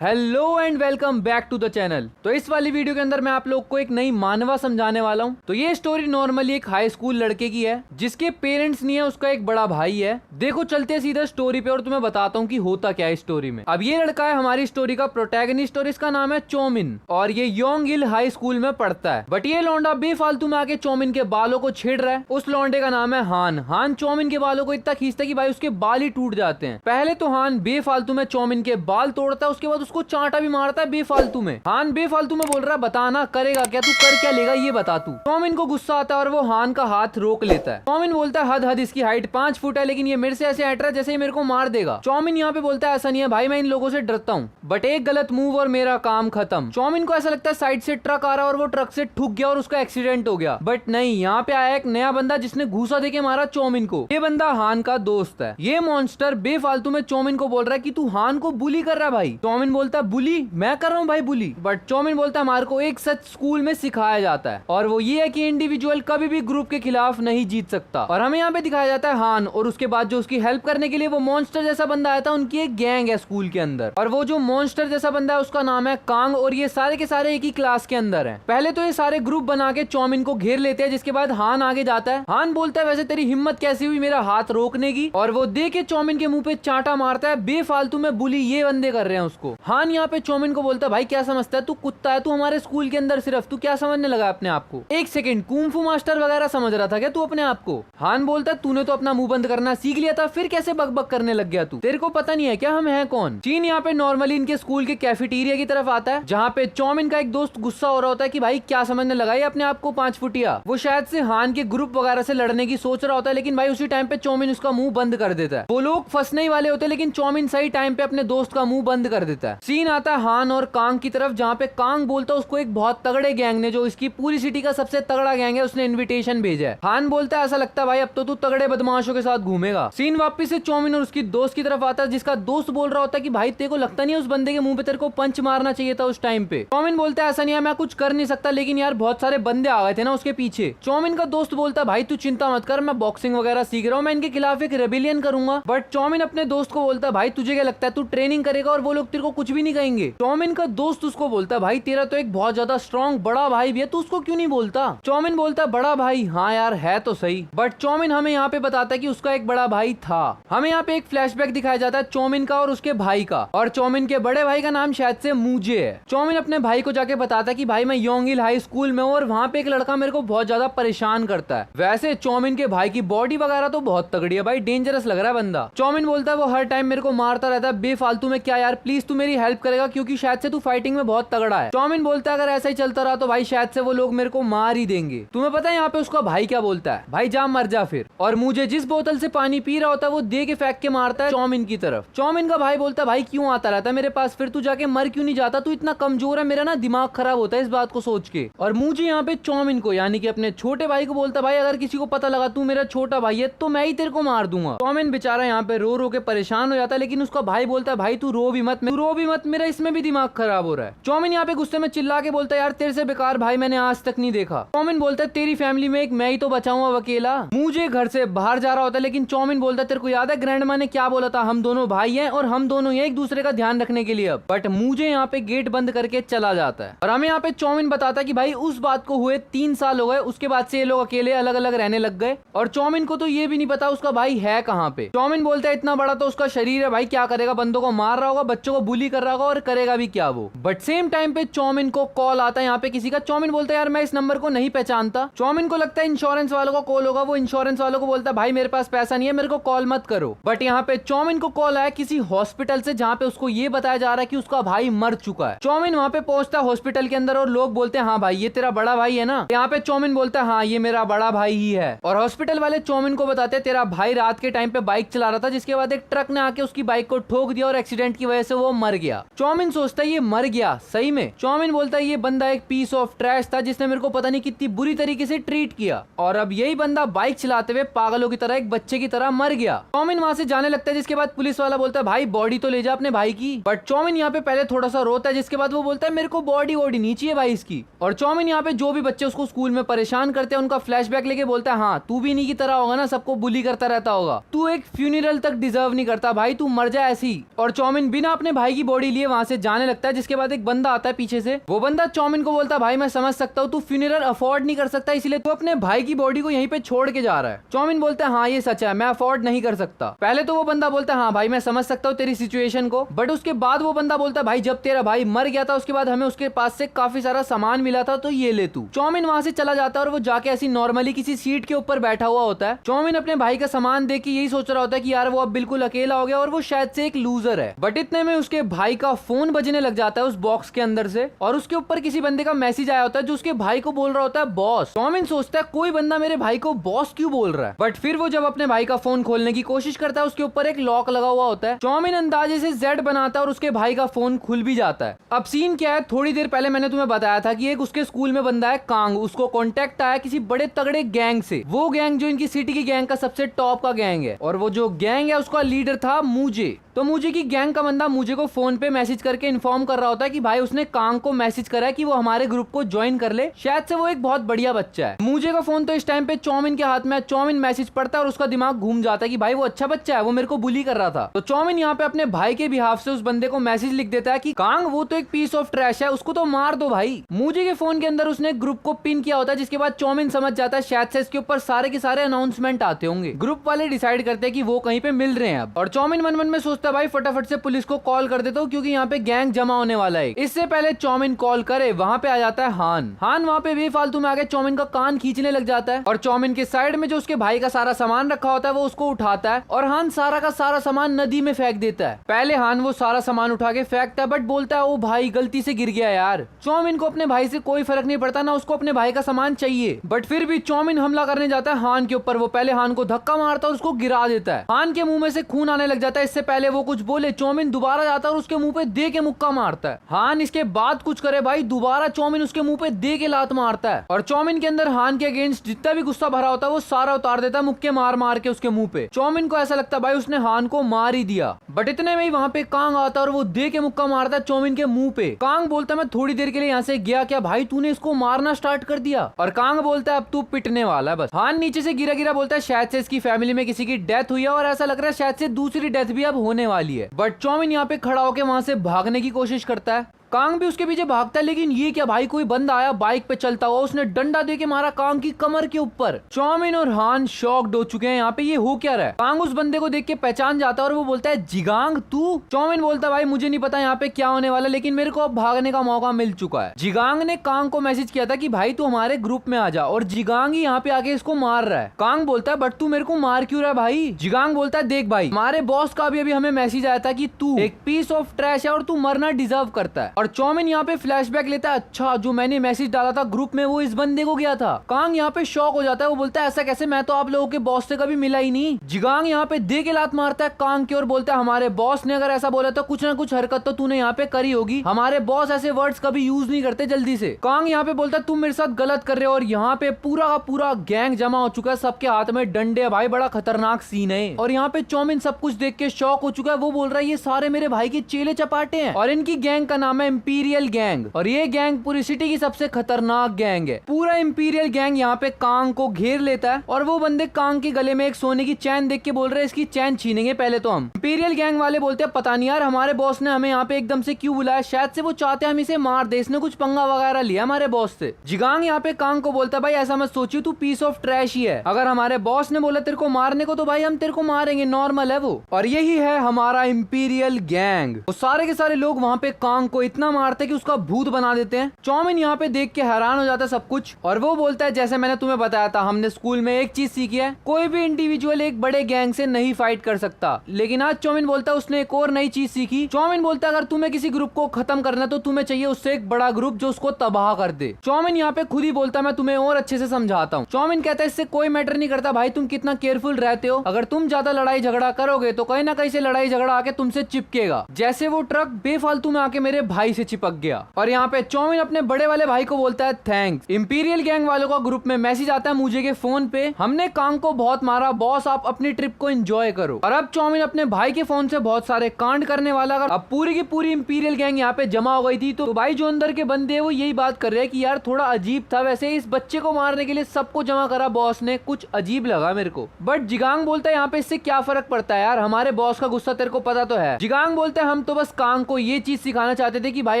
Hello and welcome back to the channel. तो इस वाली वीडियो के अंदर मैं आप लोग को एक नई मानवा समझाने वाला हूँ। तो ये स्टोरी नॉर्मली एक हाई स्कूल लड़के की है जिसके पेरेंट्स नहीं है, उसका एक बड़ा भाई है। देखो चलते हैं सीधा स्टोरी पे और तुम्हें बताता हूँ कि होता क्या है स्टोरी में। अब ये लड़का है हमारी स्टोरी का प्रोटैगनिस्ट और इसका नाम है चौमिन और ये योंग हिल हाई स्कूल में पढ़ता है। बट ये लौंडा बेफालतू में आके चौमिन के बालों को छेड़ रहा है। उस लौंडे का नाम है हान। हान चौमिन के बालों को इतना खींचता है कि भाई उसके बाल ही टूट जाते हैं। पहले तो हान बेफालतू में चौमिन के बाल तोड़ता है, उसके बाद उसको चांटा भी मारता है बेफालतू में। हान बेफालतू में बोल रहा है बताना करेगा क्या, तू कर क्या लेगा ये बता तू। चौमिन को गुस्सा आता है और वो हान का हाथ रोक लेता है। चौमिन बोलता है हद हद, इसकी हाइट 5 फुट है लेकिन ये मेरे से ऐसे हट रहा है जैसे ये मेरे को मार देगा। चौमिन यहाँ पे बोलता है ऐसा नहीं है भाई, मैं इन लोगों से डरता हूँ, बट एक गलत मूव और मेरा काम खत्म। चौमिन को ऐसा लगता है साइड से ट्रक आ रहा है और वो ट्रक से ठुक गया और उसका एक्सीडेंट हो गया। बट नहीं, यहाँ पे आया एक नया बंदा जिसने घूसा देके मारा चौमिन को। ये बंदा हान का दोस्त है। ये मॉन्स्टर बेफालतू में चौमिन को बोल रहा है कि तू हान को बुली कर रहा है भाई। चौमिन बोलता है बुली? मैं कर रहा हूँ भाई बुली? बट चौमिन बोलता है हमारे को एक सच स्कूल में सिखाया जाता है और वो ये है कि इंडिविजुअल कभी भी ग्रुप के खिलाफ नहीं जीत सकता। और हमें यहाँ पे दिखाया जाता है हान और उसके बाद जो उसकी हेल्प करने के लिए वो मॉन्स्टर जैसा बंदा आया था, उनकी एक गैंग है स्कूल के अंदर। और वो जो मॉन्स्टर जैसा बंदा है उसका नाम है कांग और ये सारे के सारे एक ही क्लास के अंदर है। पहले तो ये सारे ग्रुप बना के चौमिन को घेर लेते हैं, जिसके बाद हान आगे जाता है। हान बोलता है वैसे तेरी हिम्मत कैसी हुई मेरा हाथ रोकने की, और वो दे के चौमिन के मुंह पे चांटा मारता है। बेफालतू में बुली ये बंदे कर रहे हैं उसको। हान यहाँ पे चौमिन को बोलता है भाई क्या समझता है, तू कुत्ता है, तू हमारे स्कूल के अंदर सिर्फ तू क्या समझने लगा अपने आप को? एक सेकंड, कुंफू मास्टर वगैरह समझ रहा था क्या तू अपने आप को? हान बोलता है तूने तो अपना मुंह बंद करना सीख लिया था, फिर कैसे बकबक करने लग गया तू? तेरे को पता नहीं है क्या हम हैं कौन? चीन यहाँ पे नॉर्मली इनके स्कूल के कैफेटेरिया की तरफ आता है, जहाँ पे चौमिन का एक दोस्त गुस्सा हो रहा होता है कि भाई क्या समझने लगा ये अपने आप को 5 फुटिया। वो शायद से हान के ग्रुप वगैरह से लड़ने की सोच रहा होता है, लेकिन भाई उसी टाइम पे चौमिन उसका मुंह बंद कर देता है। वो लोग फंसने ही वाले होते हैं लेकिन चौमिन सही टाइम पे अपने दोस्त का मुंह बंद कर देता है। सीन आता है हान और कांग की तरफ, जहाँ पे कांग बोलता है उसको एक बहुत तगड़े गैंग ने, जो इसकी पूरी सिटी का सबसे तगड़ा गैंग है, उसने इनविटेशन भेजा है। हान बोलता है ऐसा लगता है भाई अब तो तू तगड़े बदमाशों के साथ घूमेगा। सीन वापस से चौमिन और उसकी दोस्त की तरफ आता है, जिसका दोस्त बोल रहा होता है कि भाई तेरे को लगता नहीं है उस बंदे के मुंह पे तेरे को पंच मारना चाहिए था उस टाइम पे? चौमिन बोलता है ऐसा नहीं है, मैं कुछ कर नहीं सकता, लेकिन यार बहुत सारे बंदे आ गए थे ना उसके पीछे। चौमिन का दोस्त बोलता है भाई तू चिंता मत कर, मैं बॉक्सिंग वगैरह सीख रहा हूँ, मैं इनके खिलाफ एक रेबिलियन करूंगा। बट चौमिन अपने दोस्त को बोलता है भाई तुझे क्या लगता है तू ट्रेनिंग करेगा और वो लोग तेरे को कुछ भी नहीं कहेंगे? चौमिन का दोस्त उसको बोलता है भाई तेरा तो एक बहुत ज्यादा स्ट्रॉन्ग बड़ा भाई भी है, तू उसको क्यों नहीं बोलता? चौमिन बोलता है बड़ा भाई? हाँ यार है तो सही। बट चौमिन हमें यहाँ पे बताता है कि उसका एक बड़ा भाई था। हमें यहाँ पे एक फ्लैशबैक दिखाया जाता है चौमिन का और उसके भाई का, और चौमिन के बड़े भाई का नाम शायद से मूजे है। चौमिन अपने भाई को जाके बताता है कि भाई मैं योंग हिल हाई स्कूल में हूँ और वहाँ पे एक लड़का मेरे को बहुत ज्यादा परेशान करता है। वैसे चौमिन के भाई की बॉडी वगैरह तो बहुत तगड़ी है भाई, डेंजरस लग रहा है बंदा। चौमिन बोलता है वो हर टाइम मेरे को मारता रहता है बेफालतू में, क्या यार प्लीज तू मेरी हेल्प करेगा क्योंकि शायद से तू फाइटिंग में बहुत तगड़ा है। चौमिन बोलता है अगर ऐसा ही चलता रहा तो भाई शायद से वो लोग मेरे को मार ही देंगे। तुम्हें पता है यहाँ पे उसका भाई क्या बोलता है? भाई जा मर जा फिर। और मुझे जिस बोतल से पानी पी रहा होता है वो दे के फेंक के मारता है चौमिन की तरफ। चौमिन का भाई बोलता है भाई क्यों आता रहता है मेरे पास, फिर तू जाके मर क्यों नहीं जाता, तू इतना कमजोर है, मेरा ना दिमाग खराब होता है इस बात को सोच के। और मुझे यहाँ पे चौमिन को यानी कि अपने छोटे भाई को बोलता है भाई अगर किसी को पता लगा तू मेरा छोटा भाई है तो मैं ही तेरे को मार दूंगा। चौमिन बेचारा यहाँ पे रो रो के परेशान हो जाता है, लेकिन उसका भाई बोलता है भाई तू रो भी मत, मेरा इसमें भी दिमाग खराब हो रहा है। चौमिन यहाँ पे गुस्से में चिल्ला के बोलता है यार तेरे से बेकार भाई मैंने आज तक नहीं देखा। चौमिन बोलता है तेरी फैमिली में एक मैं ही तो बचा हूँ अकेला। मुझे घर से बाहर जा रहा होता है, लेकिन चौमिन बोलता है तेरे को याद है ग्रैंडमा ने क्या बोला था, हम दोनों भाई हैं और हम दोनों एक दूसरे का ध्यान रखने के लिए अब। बट मुझे यहाँ पे गेट बंद करके चला जाता है और हमें यहाँ पे चौमिन बताता है कि भाई उस बात को हुए 3 साल हो गए, उसके बाद से ये लोग अकेले अलग अलग रहने लग गए और चौमिन को तो ये भी नहीं पता उसका भाई है कहाँ पे। चौमिन बोलता है इतना बड़ा तो उसका शरीर है भाई, क्या करेगा, बंदों को मार रहा होगा, बच्चों को बुली कर रहा होगा और करेगा भी क्या वो। बट सेम टाइम पे चौमिन को कॉल आता है यहाँ पे किसी का। चौमिन बोलता है यार मैं इस नंबर को नहीं पहचानता। चौमिन को लगता है इंश्योरेंस वालों का कॉल होगा। वो इंश्योरेंस वालों को बोलता है भाई मेरे पास पैसा नहीं है, मेरे को कॉल मत करो। बट यहाँ पे चौमिन को कॉल आया किसी हॉस्पिटल से, जहाँ पे उसको ये बताया जा रहा है कि उसका भाई मर चुका है। चौमिन वहाँ पे पहुंचता है हॉस्पिटल के अंदर और लोग बोलते हैं हाँ भाई ये तेरा बड़ा भाई है ना। यहाँ पे चौमिन बोलता है हाँ ये मेरा बड़ा भाई ही है। और हॉस्पिटल वाले चौमिन को बताते हैं तेरा भाई रात के टाइम पे बाइक चला रहा था, जिसके बाद एक ट्रक ने आके उसकी बाइक को ठोक दिया और एक्सीडेंट की वजह से वो मर गया। चौमिन सोचता है ये मर गया सही में। चौमिन बोलता है ये बंदा एक पीस ऑफ ट्रैश था जिसने मेरे को पता नहीं कितनी बुरी तरीके से ट्रीट किया, और अब यही बंदा बाइक चलाते हुए पागलों की तरह एक बच्चे की तरह मर गया। चौमिन वहां से जाने लगता है, जिसके बाद पुलिस वाला बोलता है भाई बॉडी तो ले जा अपने भाई की। बट चौमिन यहाँ पे पहले थोड़ा सा रोता है, जिसके बाद वो बोलता है मेरे को बॉडी नहीं चाहिए भाई इसकी। और चौमिन यहाँ पे जो भी बच्चे उसको स्कूल में परेशान करते हैं उनका फ्लैशबैक लेके बोलता है हाँ तू भी इन्हीं की तरह होगा ना, सबको बुली करता रहता होगा, तू एक फ्यूनरल तक डिजर्व नहीं करता भाई, तू मर जा ऐसी। और चौमिन बिना अपने भाई की बॉडी लिए वहां से जाने लगता है, जिसके बाद एक बंदा आता है पीछे से। वो बंदा चौमिन को बोलता है भाई मैं समझ सकता हूँ तू फ्यूनरल अफोर्ड नहीं कर सकता, इसलिए तू अपने भाई की बॉडी को यहीं पे छोड़ के जा रहा है। चौमिन बोलता है हाँ ये सच है, मैं अफोर्ड नहीं कर सकता। पहले तो वो बंदा बोलता है हाँ भाई मैं समझ सकता हूँ तेरी सिचुएशन को, बट उसके बाद वो बंदा बोलता है भाई जब तेरा भाई मर गया था उसके बाद हमें उसके पास से काफी सारा सामान मिला था, तो ये ले तू। चौमिन वहां से चला जाता है और वो जाके ऐसी नॉर्मली किसी सीट के ऊपर बैठा हुआ होता है। चौमिन अपने भाई का सामान देख के यही सोच रहा होता है कि यार वो अब बिल्कुल अकेला हो गया और वो शायद से एक लूजर है। बट इतने में उसके भाई का फोन बजने लग जाता है उस बॉक्स के अंदर से, और उसके ऊपर किसी बंदे का मैसेज आया होता है जो उसके भाई को बोल रहा होता है बॉस। चौमिन सोचता है कोई बंदा मेरे भाई को बॉस क्यों बोल रहा है, बट फिर वो जब अपने भाई का फोन खोलने की कोशिश करता है उसके ऊपर एक लॉक लगा हुआ होता है। चौमिन अंदाजे से जेड बनाता है और उसके भाई का फोन खुल भी जाता है। अब सीन क्या है, थोड़ी देर पहले मैंने तुम्हें बताया था कि एक उसके स्कूल में बंदा है कांग, उसको कॉन्टेक्ट आया किसी बड़े तगड़े गैंग से। वो गैंग जो इनकी सिटी की गैंग का सबसे टॉप का गैंग है, और वो जो गैंग है उसका लीडर था मुझे। तो मुझे की गैंग का बंदा मुझे को फोन पे मैसेज करके इन्फॉर्म कर रहा होता है कि भाई उसने कांग को मैसेज करा है कि वो हमारे ग्रुप को ज्वाइन कर ले, शायद से वो एक बहुत बढ़िया बच्चा है। मुझे का फोन तो इस टाइम पे चौमिन के हाथ में है। चौमिन मैसेज पढ़ता है और उसका दिमाग घूम जाता है कि भाई वो अच्छा बच्चा है, वो मेरे को बुली कर रहा था। तो चौमिन यहाँ पे अपने भाई के बिहाफ से उस बंदे को मैसेज लिख देता है कि कांग वो तो एक पीस ऑफ ट्रैश है, उसको तो मार दो भाई। मुझे के फोन के अंदर उसने ग्रुप को पिन किया होता है, जिसके बाद चौमिन समझ जाता है शायद से इसके ऊपर सारे के सारे अनाउंसमेंट आते होंगे। ग्रुप वाले डिसाइड करते हैं कि वो कहीं पे मिल रहे हैं अब, और चौमिन मन मन में सोचता है भाई फटाफट से पुलिस को कॉल कर देता हूँ क्योंकि यहाँ पे गैंग जमा होने वाला है। इससे पहले चौमिन कॉल करे वहाँ पे आ जाता है हान वहाँ पे बेफालतू में आके चौमिन का कान खींचने लग जाता है, और चौमिन के साइड में जो उसके भाई का सारा सामान रखा होता है वो उसको उठाता है और हान सारा का सारा सामान नदी में फेंक देता है। पहले हान वो सारा सामान उठा के फेंकता है, बट बोलता है ओ भाई गलती से गिर गया यार। चौमिन को अपने भाई से कोई फर्क नहीं पड़ता, ना उसको अपने भाई का सामान चाहिए, बट फिर भी चौमिन हमला करने जाता है हान के ऊपर। वो पहले हान को धक्का मारता है और उसको गिरा देता है। हान के मुंह में से खून आने लग जाता है। इससे पहले वो कुछ बोले चौमिन दोबारा जाता है और उसके मुंह पे दे के मुक्का मारता है। हान इसके बाद कुछ करे भाई, दोबारा चौमिन उसके मुंह पे दे के लात मारता है, और चौमिन के अंदर हान के अगेंस्ट जितना भी गुस्सा भरा होता है वो सारा उतार देता है मुक्के मार मार के उसके मुंह पे। चौमिन को ऐसा लगता है भाई उसने हान को मार ही दिया, बट इतने में ही वहाँ पे कांग आता है और वो दे के मुक्का मारता है चौमिन के मुंह पे। कांग बोलता है मैं थोड़ी देर के लिए यहाँ से गया क्या भाई, तूने इसको मारना स्टार्ट कर दिया। और कांग बोलता है अब तू पिटने वाला है बस। हान नीचे से गिरा गिरा बोलता है शायद से इसकी फैमिली में किसी की डेथ हुई है, और ऐसा लग रहा है शायद से दूसरी डेथ भी अब होने वाली है। बट चौमिन यहाँ पे खड़ा होकर वहां से भागने की कोशिश करता है। कांग भी उसके पीछे भागता है, लेकिन ये क्या भाई कोई बंदा आया बाइक पे चलता हुआ, उसने डंडा दे के मारा कांग की कमर के ऊपर। चौमिन और हान शॉक्ड हो चुके हैं यहाँ पे, ये हो क्या रहा है। कांग उस बंदे को देख के पहचान जाता है और वो बोलता है जिगांग तू। चौमिन बोलता है भाई मुझे नहीं पता यहाँ पे क्या होने वाला, लेकिन मेरे को अब भागने का मौका मिल चुका है। जिगांग ने कांग को मैसेज किया था कि भाई तू हमारे ग्रुप में आ जा, और जिगांग ही यहाँ पे आके इसको मार रहा है। कांग बोलता है बट तू मेरे को मार क्यों रहा है भाई। जिगांग बोलता है देख भाई हमारे बॉस का भी अभी हमें मैसेज आया था कि तू एक पीस ऑफ ट्रैश है और तू मरना डिजर्व करता है। और चौमिन यहाँ पे फ्लैशबैक लेता है, अच्छा जो मैंने मैसेज डाला था ग्रुप में वो इस बंदे को गया था। कांग यहाँ पे शॉक हो जाता है, वो बोलता है ऐसा कैसे, मैं तो आप लोगों के बॉस से कभी मिला ही नहीं। जिगांग यहाँ पे दे के लात मारता है कांग की और बोलता है हमारे बॉस ने अगर ऐसा बोला तो कुछ ना कुछ हरकत तो तूने यहाँ पे करी होगी, हमारे बॉस ऐसे वर्ड्स कभी यूज नहीं करते जल्दी से। कांग यहाँ पे बोलता है तुम मेरे साथ गलत कर रहे हो, और यहाँ पे पूरा का पूरा गैंग जमा हो चुका है, सबके हाथ में डंडे है भाई, बड़ा खतरनाक सीन है। और यहाँ पे चौमिन सब कुछ देख के शॉक हो चुका है, वो बोल रहा है ये सारे मेरे भाई के चेले चपाटे हैं, और इनकी गैंग का नाम है इंपीरियल गैंग, और ये गैंग पूरी सिटी की सबसे खतरनाक गैंग है। पूरा इंपीरियल गैंग यहाँ पे कांग को घेर लेता है, और वो बंदे कांग के गले में एक सोने की चैन देख के बोल रहे हैं इसकी चैन छीनेंगे पहले तो हम। इंपीरियल गैंग वाले बोलते हैं पता नहीं यार हमारे बॉस ने हमें यहाँ पे एकदम से क्यों बुलाया, शायद से वो चाहते हम इसे मार दे, इसने कुछ पंगा वगैरह लिया हमारे बॉस से। जिगांग यहाँ पे कांग को बोलता है भाई ऐसा मत सोचिए, तू पीस ऑफ ट्रैश ही है, अगर हमारे बॉस ने बोला तेरे को मारने को तो भाई हम तेरे को मारेंगे, नॉर्मल है वो। और यही है हमारा इंपीरियल गैंग। वो सारे के सारे लोग वहाँ पे कांग को इतना मारते कि उसका भूत बना देते हैं। चौमिन यहाँ पे देख के हैरान हो जाता है सब कुछ, और वो बोलता है जैसे मैंने तुम्हें बताया था हमने स्कूल में एक चीज सीखी है, कोई भी इंडिविजुअल एक बड़े गैंग से नहीं फाइट कर सकता। लेकिन आज चौमिन बोलता है उसने एक और नई चीज सीखी। चौमिन बोलता है अगर तुम्हें किसी ग्रुप को खत्म करना तो तुम्हें चाहिए उससे एक बड़ा ग्रुप जो उसको तबाह कर दे। चौमिन यहाँ पे खुद ही बोलता है मैं तुम्हें और अच्छे से समझाता हूँ। चौमिन कहता है इससे कोई मैटर नहीं करता भाई तुम कितना केयरफुल रहते हो, अगर तुम ज्यादा लड़ाई झगड़ा करोगे तो कहीं ना कहीं से लड़ाई झगड़ा आके तुमसे चिपकेगा, जैसे वो ट्रक बेफालतू में आके मेरे भाई भाई से चिपक गया। और यहाँ पे चौमिन अपने बड़े वाले भाई को बोलता है थैंक्स। इंपीरियल गैंग वालों का ग्रुप में मैसेज आता है मुझे के फोन पे, हमने कांग को बहुत मारा बॉस, आप अपनी ट्रिप को एंजॉय करो। और अब चौमिन अपने भाई के फोन से बहुत सारे कांड करने वाला। अब पूरी की पूरी इंपीरियल गैंग यहाँ पे जमा हो गई थी। तो भाई जो अंदर के बंदे हैं वो यही बात कर रहे हैं कि यार थोड़ा अजीब था, वैसे इस बच्चे को मारने के लिए सबको जमा करा बॉस ने, कुछ अजीब लगा मेरे को। बट जिगांग बोलता है यहाँ पे इससे क्या फर्क पड़ता है यार, हमारे बॉस का गुस्सा तेरे को पता तो है। जिगांग बोलता है हम तो बस कांग को ये चीज सिखाना चाहते थे कि भाई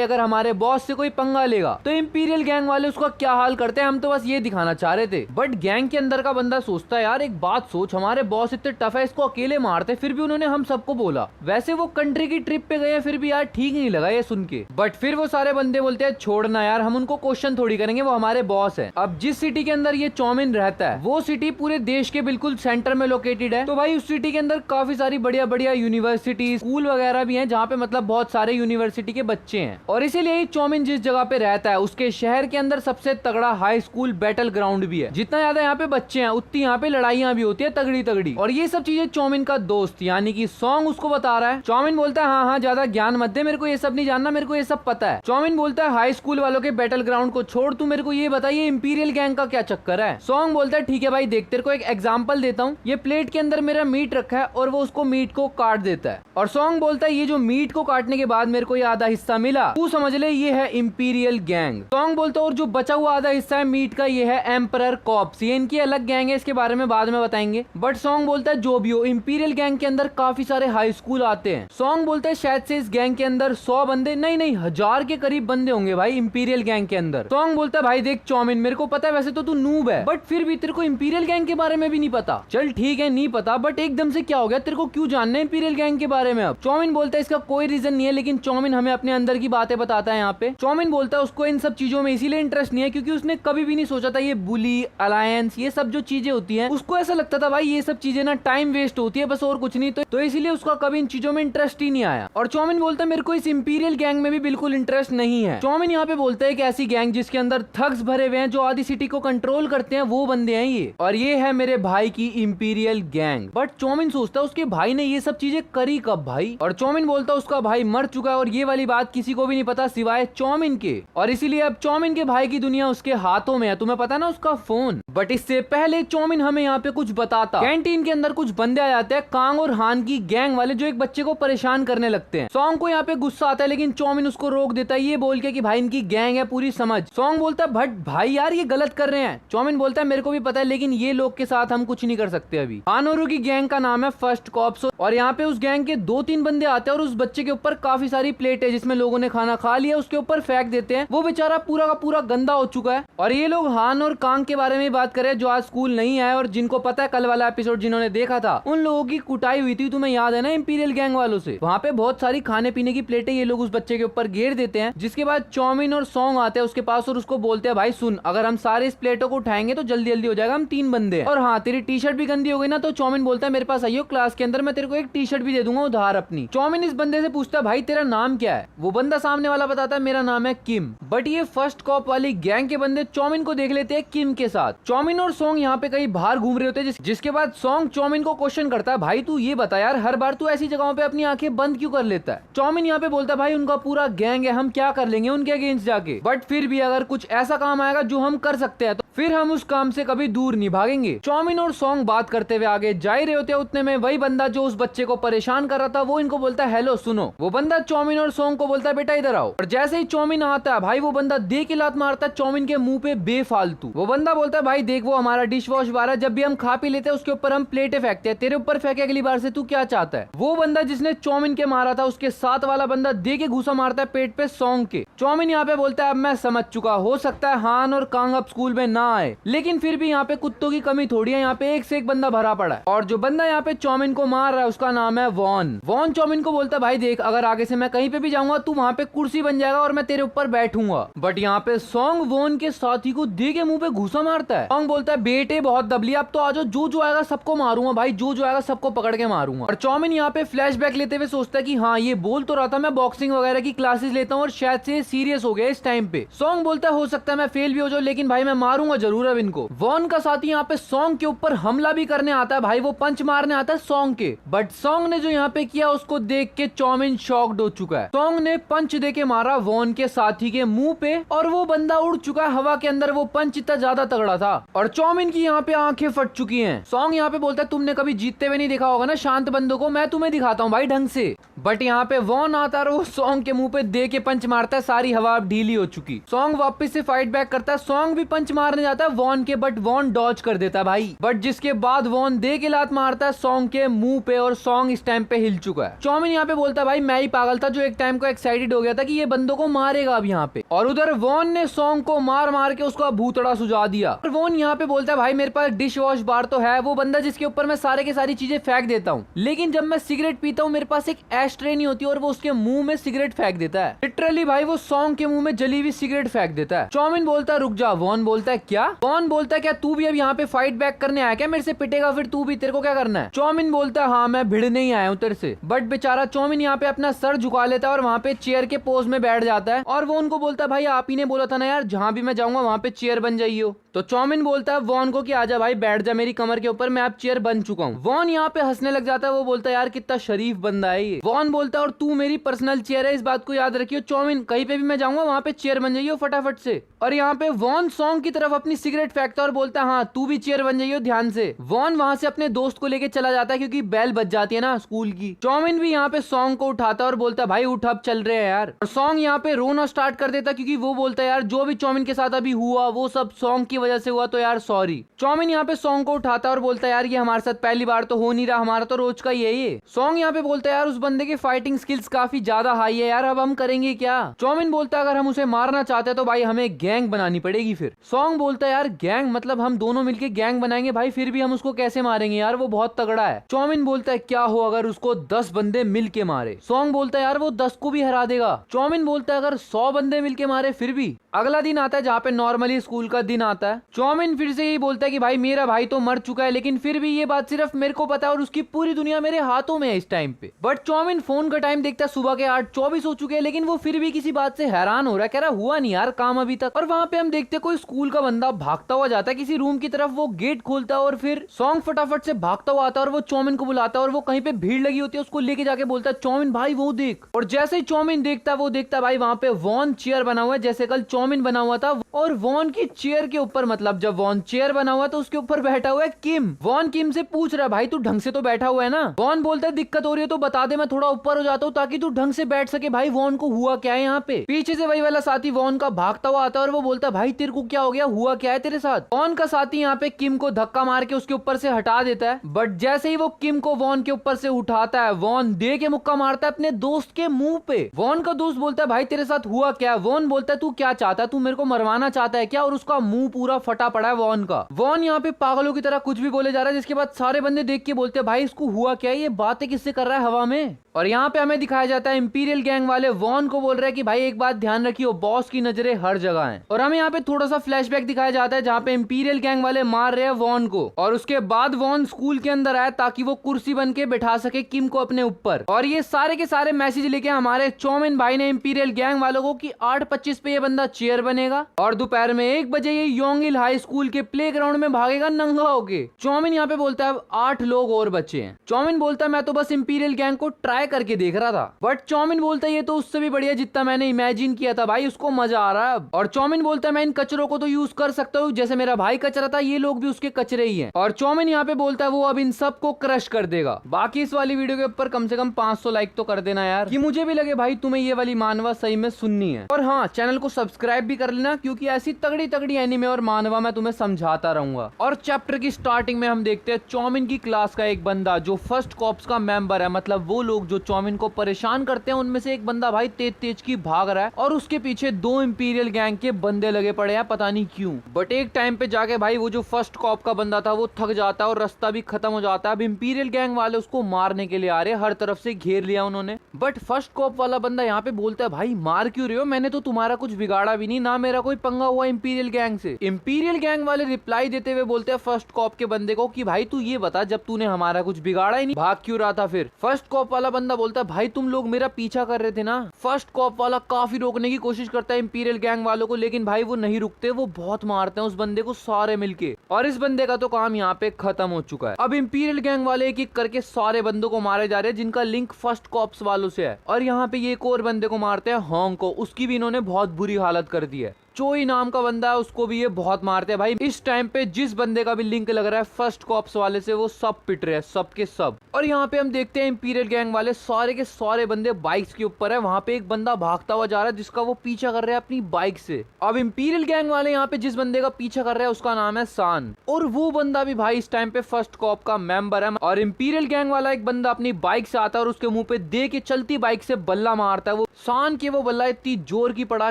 अगर हमारे बॉस से कोई पंगा लेगा तो इंपीरियल गैंग वाले उसका क्या हाल करते हैं, हम तो बस ये दिखाना चाह रहे थे। बट गैंग के अंदर का बंदा सोचता है यार एक बात सोच, हमारे बॉस इतने टफ है, इसको अकेले मारते फिर भी उन्होंने हम सबको बोला। वैसे वो कंट्री की ट्रिप पे गए फिर भी यार ठीक नहीं लगा ये सुन के। बट फिर वो सारे बंदे बोलते हैं छोड़ना यार, हम उनको क्वेश्चन थोड़ी करेंगे, वो हमारे बॉस है। अब जिस सिटी के अंदर ये चौमिन रहता है वो सिटी पूरे देश के बिल्कुल सेंटर में लोकेटेड है। तो भाई उस सिटी के अंदर काफी सारी बढ़िया बढ़िया यूनिवर्सिटी स्कूल वगैरह भी हैं जहाँ पे मतलब बहुत सारे यूनिवर्सिटी के बच्चे हैं। और इसीलिए चौमिन जिस जगह पे रहता है उसके शहर के अंदर सबसे तगड़ा हाई स्कूल बैटल ग्राउंड भी है। जितना ज्यादा यहाँ पे बच्चे हैं उतनी यहाँ पे लड़ाइयाँ भी होती है तगड़ी तगड़ी। और ये सब चीजें चौमिन का दोस्त यानी कि सॉन्ग उसको बता रहा है। चौमिन बोलता है हाँ हाँ ज्यादा ज्ञान मत दे, मेरे को ये सब नहीं जानना, मेरे को ये सब पता है। चौमिन बोलता है हाई स्कूल वालों के बैटल ग्राउंड को छोड़, तू मेरे को ये बताइए इंपीरियल गैंग का क्या चक्कर है। सॉन्ग बोलता है ठीक है भाई देख तेरे को एक एग्जांपल देता हूँ, ये प्लेट के अंदर मेरा मीट रखा है और वो उसको मीट को काट देता है। और सॉन्ग बोलता है ये जो मीट को काटने के बाद मेरे को ये आधा हिस्सा मिला, तू समझ ले ये है इंपीरियल गैंग। सॉन्ग बोलता है और जो बचा हुआ आधा हिस्सा है मीट का ये है एम्परर कॉप्स, ये इनकी अलग गैंग है, इसके बारे में बाद में बताएंगे। बट सॉन्ग बोलता है जो भी हो इंपीरियल गैंग के अंदर काफी सारे हाई स्कूल आते हैं। सॉन्ग बोलता है शायद से इस गैंग के अंदर 100 बंदे नहीं 1000 के करीब बंदे होंगे भाई इंपीरियल गैंग के अंदर। सॉन्ग बोलता है भाई देख चौमिन मेरे को पता है वैसे तो तू नूब है, बट फिर भी तेरे को इंपीरियल गैंग के बारे में भी नहीं पता। चल ठीक है नहीं पता, बट एकदम से क्या हो गया, तेरे को क्यों जानना है इंपीरियल गैंग के बारे में। अब चौमिन बोलता है इसका कोई रीजन नहीं है, लेकिन चौमिन हमें अपने अंदर की बातें बताता है। यहाँ पे चौमिन बोलता है उसको इन सब चीजों में इसीलिए इंटरेस्ट नहीं है क्योंकि उसने कभी भी नहीं सोचा था ये बुली अलायंस ये सब जो चीजें होती हैं, उसको ऐसा लगता था भाई ये सब चीजें ना टाइम वेस्ट होती है बस और कुछ नहीं। तो इसीलिए उसका कभी इन चीजों में इंटरेस्ट ही नहीं आया। और चौमिन बोलता है मेरे को इस इंपीरियल गैंग में भी बिल्कुल इंटरेस्ट नहीं है। चौमिन यहाँ पे बोलता है एक ऐसी गैंग जिसके अंदर थग्स भरे हुए हैं जो आधी सिटी को कंट्रोल करते हैं, वो बंदे हैं ये, और ये है मेरे भाई की इंपीरियल गैंग। बट चौमिन सोचता है उसके भाई ने ये सब चीजें करी कब भाई। और चौमिन बोलता है उसका भाई मर चुका है और ये वाली बात किसी को भी नहीं पता सिवाय चौमिन के, और इसीलिए अब चौमिन के भाई की दुनिया उसके हाथों में है। तुम्हें पता ना उसका फोन। बट इससे पहले चौमिन हमें यहाँ पे कुछ बताता। कैंटीन के अंदर कुछ बंदे आ जाते हैं कांग और हान की गैंग वाले जो एक बच्चे को परेशान करने लगते हैं। सॉन्ग को यहाँ पे गुस्सा आता है लेकिन चौमिन उसको रोक देता है ये बोल के कि भाई इनकी गैंग है पूरी समझ। सॉन्ग बोलता है भट भाई यार ये गलत कर रहे हैं। चौमिन बोलता है मेरे को भी पता है लेकिन ये लोग के साथ हम कुछ नहीं कर सकते अभी। हानोरू की गैंग का नाम है फर्स्ट कॉप्स और यहाँ पे उस गैंग के 2-3 बंदे आते हैं और उस बच्चे के ऊपर काफी सारी प्लेट है जिसमें लोगों ने खाना खा लिया उसके ऊपर फेंक देते हैं। वो बेचारा पूरा का पूरा गंदा हो चुका है। और ये लोग हान और कांग के बारे में बात करें जो आज स्कूल नहीं आए और जिनको पता है कल वाला एपिसोड जिन्होंने देखा था उन लोगों की कुटाई हुई थी, तुम्हें याद है ना इंपीरियल गैंग वालों से। वहाँ पे बहुत सारी खाने पीने की प्लेटें ये लोग उस बच्चे के ऊपर घेर देते हैं, जिसके बाद चौमिन और सॉन्ग आते हैं उसके पास और उसको बोलते हैं भाई सुन अगर हम सारे इस प्लेटों को उठाएंगे तो जल्दी जल्दी हो जाएगा, हम 3 बंदे हैं। और हाँ तेरी टी शर्ट भी गंदी हो गई ना तो चौमिन बोलता है मेरे पास आइयो क्लास के अंदर मैं तेरे को एक टी शर्ट भी दे दूंगा उधार अपनी। चौमिन इस बंदे से पूछता है भाई तेरा नाम क्या है। वो बंदा सामने वाला बताता है मेरा नाम है किम। बट ये फर्स्ट कॉप वाली गैंग के बंदे चौमिन को देख लेते हैं किम के साथ। चौमिन और सॉन्ग यहाँ पे कहीं बाहर घूम रहे होते हैं जिसके बाद सॉन्ग चौमिन को क्वेश्चन करता है भाई तू ये बता यार हर बार तू ऐसी जगहों पे अपनी आंखें बंद क्यों कर लेता है। चौमिन यहाँ पे बोलता है भाई उनका पूरा गैंग है, हम क्या कर लेंगे उनके अगेंस्ट जाके, बट फिर भी अगर कुछ ऐसा काम आएगा जो हम कर सकते हैं तो फिर हम उस काम से कभी दूर नहीं भागेंगे। चौमिन और सॉन्ग बात करते हुए आगे जा ही रहे होते हैं, उतने में वही बंदा जो उस बच्चे को परेशान कर रहा था वो इनको बोलता है हेलो सुनो। वो बंदा चौमिन और सॉन्ग को बोलता है बेटा इधर आओ। और जैसे ही चौमिन आता है भाई वो बंदा दे के लात मारता है चौमिन के मुंह पे बेफालतू। वो बंदा बोलता है भाई देख वो हमारा डिश वॉश बार है, जब भी हम खा पी लेते हैं उसके ऊपर हम प्लेटें फेंकते हैं, तेरे ऊपर फेंके अगली बार से तू क्या चाहता है। वो बंदा जिसने चौमिन के मारा था उसके साथ वाला बंदा दे के घूसा मारता है पेट पे सॉन्ग के। चौमिन यहाँ पे बोलता है अब मैं समझ चुका, हो सकता है हान और कांग अब स्कूल में ना आए लेकिन फिर भी यहाँ पे कुत्तों की कमी थोड़ी है, यहाँ पे एक से एक बंदा भरा पड़ा है। और जो बंदा यहाँ पे चौमिन को मार रहा है उसका नाम है वॉन। वॉन चौमिन को बोलता है भाई देख अगर आगे से मैं कहीं पे भी जाऊंगा तू वहाँ पे कुर्सी बन जाएगा और मैं तेरे ऊपर बैठूंगा। बट यहाँ पे सॉन्ग वॉन के साथी को दे के मुंह पे घूसा मारता है। सॉन्ग बोलता है बेटे बहुत दबली अब तो आ जाओ, जो आएगा सबको मारूंगा भाई, जो आएगा सबको पकड़ के मारूंगा। और चौमिन यहाँ पे फ्लैशबैक लेते हुए सोचता है कि हाँ ये बोल तो रहा था मैं बॉक्सिंग वगैरह की क्लासेस लेता हूँ और शायद से सीरियस हो गया इस टाइम पे। सॉन्ग बोलता है हो सकता है मैं फेल भी हो जाऊं लेकिन भाई मैं मारूंगा बताऊंगा जरूर अब इनको। वॉन का साथी यहाँ पे सॉन्ग के ऊपर हमला भी करने आता है भाई, वो पंच मारने आता है सॉन्ग के। बट सॉन्ग ने जो यहाँ पे किया उसको देख के चौमिन शॉक्ड हो चुका है। सॉन्ग ने पंच दे के मारा वॉन के साथी के मुंह पे और वो बंदा उड़ चुका है हवा के अंदर। वो पंच इतना ज्यादा तगड़ा था और चौमिन की यहाँ पे आंखें फट चुकी हैं। सॉन्ग यहाँ पे बोलता है तुमने कभी जीतते हुए नहीं देखा होगा ना शांत बंदों को, मैं तुम्हें दिखाता हूँ भाई ढंग से। बट यहाँ पे वॉन आता है और वो सॉन्ग के मुंह पे दे के पंच मारता है, सारी हवा अब ढीली हो चुकी। सॉन्ग वापस से फाइट बैक करता है, सॉन्ग भी पंच मारने जाता है वॉन के, बट वॉन डॉज कर देता है भाई। बट जिसके बाद वॉन दे के लात मारता है सॉन्ग के मुंह पे और सॉन्ग इस टाइम पे हिल चुका है। चौमिन यहाँ पे बोलता है भाई मैं ही पागल था जो एक टाइम को एक्साइटेड हो गया था कि ये बंदों को मारेगा अब यहाँ पे। और उधर वॉन ने सॉन्ग को मार मार के उसका भूतड़ा सुझा दिया। और वॉन यहाँ पे बोलता है भाई मेरे पास डिश वॉश बार तो है, वो बंदा जिसके ऊपर मैं सारे के सारी चीजें फेंक देता हूँ, लेकिन जब मैं सिगरेट पीता हूँ मेरे पास एक एश ट्रे नहीं होती और वो उसके मुंह में सिगरेट फेंक देता है। लिटरली भाई वो सॉन्ग के मुंह में जली हुई सिगरेट फेंक देता है। चौमिन बोलता है रुक जा। वॉन बोलता है क्या? वॉन बोलता है क्या तू भी अब यहाँ पे फाइट बैक करने आया क्या? मेरे से पिटेगा फिर तू भी, तेरे को क्या करना है? चौमिन बोलता है हाँ मैं भिड़ने ही आया हूँ तेरे से। बट बेचारा चौमिन यहाँ पे अपना सर झुका लेता है और वहाँ पे चेयर के पोज में बैठ जाता है। और वो उनको बोलता है भाई आप ही ने बोला था ना यार जहाँ भी मैं जाऊंगा वहाँ पे चेयर बन जाइयो। तो चौमिन बोलता है वॉन को कि आजा भाई बैठ जा मेरी कमर के ऊपर, मैं अब चेयर बन चुका हूँ। वॉन यहाँ पे हंसने लग जाता है, वो बोलता है यार कितना शरीफ बंदा है ये। वॉन बोलता है और तू मेरी पर्सनल चेयर है, इस बात को याद रखियो चौमिन, कहीं पे भी मैं जाऊंगा वहाँ पे चेयर बन जाइयो फटाफट से। और यहाँ पे वॉन सॉन्ग की तरफ अपनी सिगरेट फेंकता है और बोलता है हाँ तू भी चेयर बन जाइयो ध्यान से। वॉन वहाँ से अपने दोस्त को लेके चला जाता है क्योंकि बेल बज जाती है ना स्कूल की। चौमिन भी यहाँ पे सॉन्ग को उठाता है और बोलता है भाई उठ अब चल रहे हैं यार। और सॉन्ग यहाँ पे रोना स्टार्ट कर देता क्योंकि वो बोलता है यार जो भी चौमिन के साथ अभी हुआ वो सब सॉन्ग की वजह से हुआ, तो यार सॉरी। चौमिन यहाँ पे सॉन्ग को उठाता है और बोलता है यार ये हमारे साथ पहली बार तो हो नहीं रहा, हमारा तो रोज का ही है ये। सॉन्ग यहाँ पे बोलता है यार उस बंदे की फाइटिंग स्किल्स काफी ज्यादा हाई है यार, अब हम करेंगे क्या? चौमिन बोलता है अगर हम उसे मारना चाहते हैं तो भाई हमें गैंग बनानी पड़ेगी फिर। सॉन्ग बोलता है यार गैंग मतलब हम दोनों मिलके गैंग बनाएंगे भाई, फिर भी हम उसको कैसे मारेंगे यार, वो बहुत तगड़ा है। चौमिन बोलता है क्या हो अगर उसको 10 बंदे मिल के मारे? सॉन्ग बोलता है यार वो 10 को भी हरा देगा। चौमिन बोलता है अगर 100 बंदे मिल के मारे फिर भी। अगला दिन आता है जहाँ पे नॉर्मली स्कूल का दिन आता है। चौमिन फिर से यही बोलता है कि भाई मेरा भाई तो मर चुका है लेकिन फिर भी ये बात सिर्फ मेरे को पता है और उसकी पूरी दुनिया मेरे हाथों में है इस टाइम पे। बट चौमिन फोन का टाइम देखता है सुबह के 8:24 हो चुके हैं, लेकिन वो फिर भी किसी बात से हैरान हो रहा है, कह रहा हुआ नहीं यार काम अभी तक। और वहाँ पे हम देखते कोई स्कूल का बंदा भागता हुआ जाता है किसी रूम की तरफ, वो गेट खोलता है और फिर सॉन्ग फटाफट से भागता हुआ आता है और वो चौमिन को बुलाता है और वो कहीं पे भीड़ लगी होती है उसको लेके जाके बोलता है चौमिन भाई वो देख। और जैसे ही चौमिन देखता है वो देखता भाई वहाँ पे वॉन चेयर बना हुआ है जैसे कल चौमिन बना हुआ था, और वॉन की चेयर के ऊपर मतलब जब वॉन चेयर बना हुआ तो उसके ऊपर बैठा हुआ है किम। वॉन किम से पूछ रहा है भाई तू ढंग से तो बैठा हुआ है ना? वॉन बोलता है दिक्कत हो रही है तो बता दे मैं थोड़ा ऊपर हो जाता हूँ ताकि तू ढंग से बैठ सके। भाई वॉन को हुआ क्या है यहाँ पे? पीछे से वही वाला साथी वॉन का भागता हुआ आता है और वो बोलता है भाई तेरे को क्या हो गया, हुआ क्या है तेरे साथ? वॉन का साथी यहाँ पे किम को धक्का मार के उसके ऊपर से हटा देता है, बट जैसे ही वो किम को वॉन के ऊपर से उठाता है वॉन दे के मुक्का मारता है अपने दोस्त के मुंह पे। वॉन का दोस्त बोलता है भाई तेरे साथ हुआ क्या? वॉन बोलता है तू क्या चाहता है, तू मेरे को मरवाना चाहता है क्या? और उसका मुंह पूरा फटा पड़ा है वॉन का। वॉन यहाँ पे पागलों की तरह कुछ भी बोले जा रहा है, जिसके बाद सारे बंदे देख के बोलते हैं भाई इसको हुआ क्या है, ये बातें किससे कर रहा है हवा में? और यहाँ पे हमें दिखाया जाता है इंपीरियल गैंग वाले वॉन को बोल रहे हैं कि भाई एक बात ध्यान रखियो बॉस की नजरें हर जगह हैं। और हमें यहाँ पे थोड़ा सा फ्लैशबैक दिखाया जाता है जहाँ पे इंपीरियल गैंग वाले मार रहे हैं वॉन को, और उसके बाद वॉन स्कूल के अंदर आया ताकि वो कुर्सी बन के बैठा सके किम को अपने ऊपर। और ये सारे के सारे मैसेज लेके हमारे चौमिन भाई ने इंपीरियल गैंग वालों को कि 8:25 पे ये बंदा चेयर बनेगा और दोपहर में 1 बजे ये योंगिल हाई स्कूल के प्ले ग्राउंड में भागेगा नंगा होके। चौमिन यहाँ पे बोलता है अब 8 लोग और बचे हैं। चौमिन बोलता है मैं तो बस इंपीरियल गैंग को ट्राई करके देख रहा था, बट चौमिन बोलता है ये तो उससे भी बढ़िया जितना मैंने इमेजिन किया था भाई, उसको मजा आ रहा है अब। और चौमिन बोलता है मैं इन कचरों को तो यूज कर सकता हूँ, जैसे मेरा भाई कचरा था ये लोग भी उसके कचरे ही हैं। और चौमिन यहाँ पे बोलता है वो अब इन सबको क्रश कर देगा। बाकी इस वाली वीडियो के ऊपर कम से कम 500 लाइक तो कर देना यार, कि मुझे भी लगे भाई तुम्हें ये वाली मानवा सही में सुननी है। और हाँ चैनल को सब्सक्राइब भी कर लेना क्योंकि ऐसी तगड़ी तगड़ी एनिमे और मानवा मैं तुम्हें समझाता रहूंगा। और चैप्टर की स्टार्टिंग में हम देखते हैं चौमिन की क्लास का एक बंदा जो फर्स्ट कॉप्स का मेंबर है, मतलब वो लोग जो चौमिन को परेशान करते हैं उनमें से एक बंदा भाई तेज तेज की भाग रहा है और उसके पीछे 2 इंपीरियल गैंग के बंदे लगे पड़े हैं पता नहीं क्यों। बट एक टाइम पे जाके भाई वो जो फर्स्ट कॉप का बंदा था वो थक जाता है और रास्ता भी खत्म हो जाता है। अब इंपीरियल गैंग वाले उसको मारने के लिए आ रहे हैं, हर तरफ से घेर लिया उन्होंने। बट फर्स्ट कॉप वाला बंदा यहाँ पे बोलता है भाई मार क्यों रहे हो, मैंने तो तुम्हारा कुछ बिगाड़ा भी नहीं, ना मेरा कोई पंगा हुआ इंपीरियल गैंग से। इंपीरियल गैंग वाले रिप्लाई देते हुए बोलते हैं फर्स्ट कॉप के बंदे को कि भाई तू ये बता जब तूने हमारा कुछ बिगाड़ा ही नहीं भाग क्यों रहा था फिर? फर्स्ट कॉप वाला बंदा बोलता है भाई तुम लोग मेरा पीछा कर रहे थे ना। फर्स्ट कॉप वाला काफी रोकने की कोशिश करता है इंपीरियल गैंग वालों को, लेकिन भाई वो नहीं रुकते, वो बहुत बहुत मारते हैं उस बंदे को सारे मिलके, और इस बंदे का तो काम यहाँ पे खत्म हो चुका है। अब इंपीरियल गैंग वाले एक एक करके सारे बंदों को मारे जा रहे हैं जिनका लिंक फर्स्ट कॉप्स वालों से है। और यहाँ पे ये एक और बंदे को मारते हैं, हॉन्ग को, उसकी भी इन्होंने बहुत बुरी हालत कर दी है। चोई नाम का बंदा है, उसको भी ये बहुत मारते हैं भाई। इस टाइम पे जिस बंदे का भी लिंक लग रहा है फर्स्ट कॉप्स वाले से वो सब पिट रहे हैं, सब के सब। और यहाँ पे हम देखते हैं इंपीरियल गैंग वाले सारे के सारे बंदे बाइक्स के ऊपर है। वहां पे एक बंदा भागता हुआ जा रहा है जिसका वो पीछा कर रहा है अपनी बाइक से। अब इंपीरियल गैंग वाले यहाँ पे जिस बंदे का पीछा कर रहे हैं उसका नाम है सान, और वो बंदा भी भाई इस टाइम पे फर्स्ट कॉप का मेंबर है। और इंपीरियल गैंग वाला एक बंदा अपनी बाइक से आता है और उसके मुंह पे दे के चलती बाइक से बल्ला मारता है। वो सान के वो बल्ला इतनी जोर की पड़ा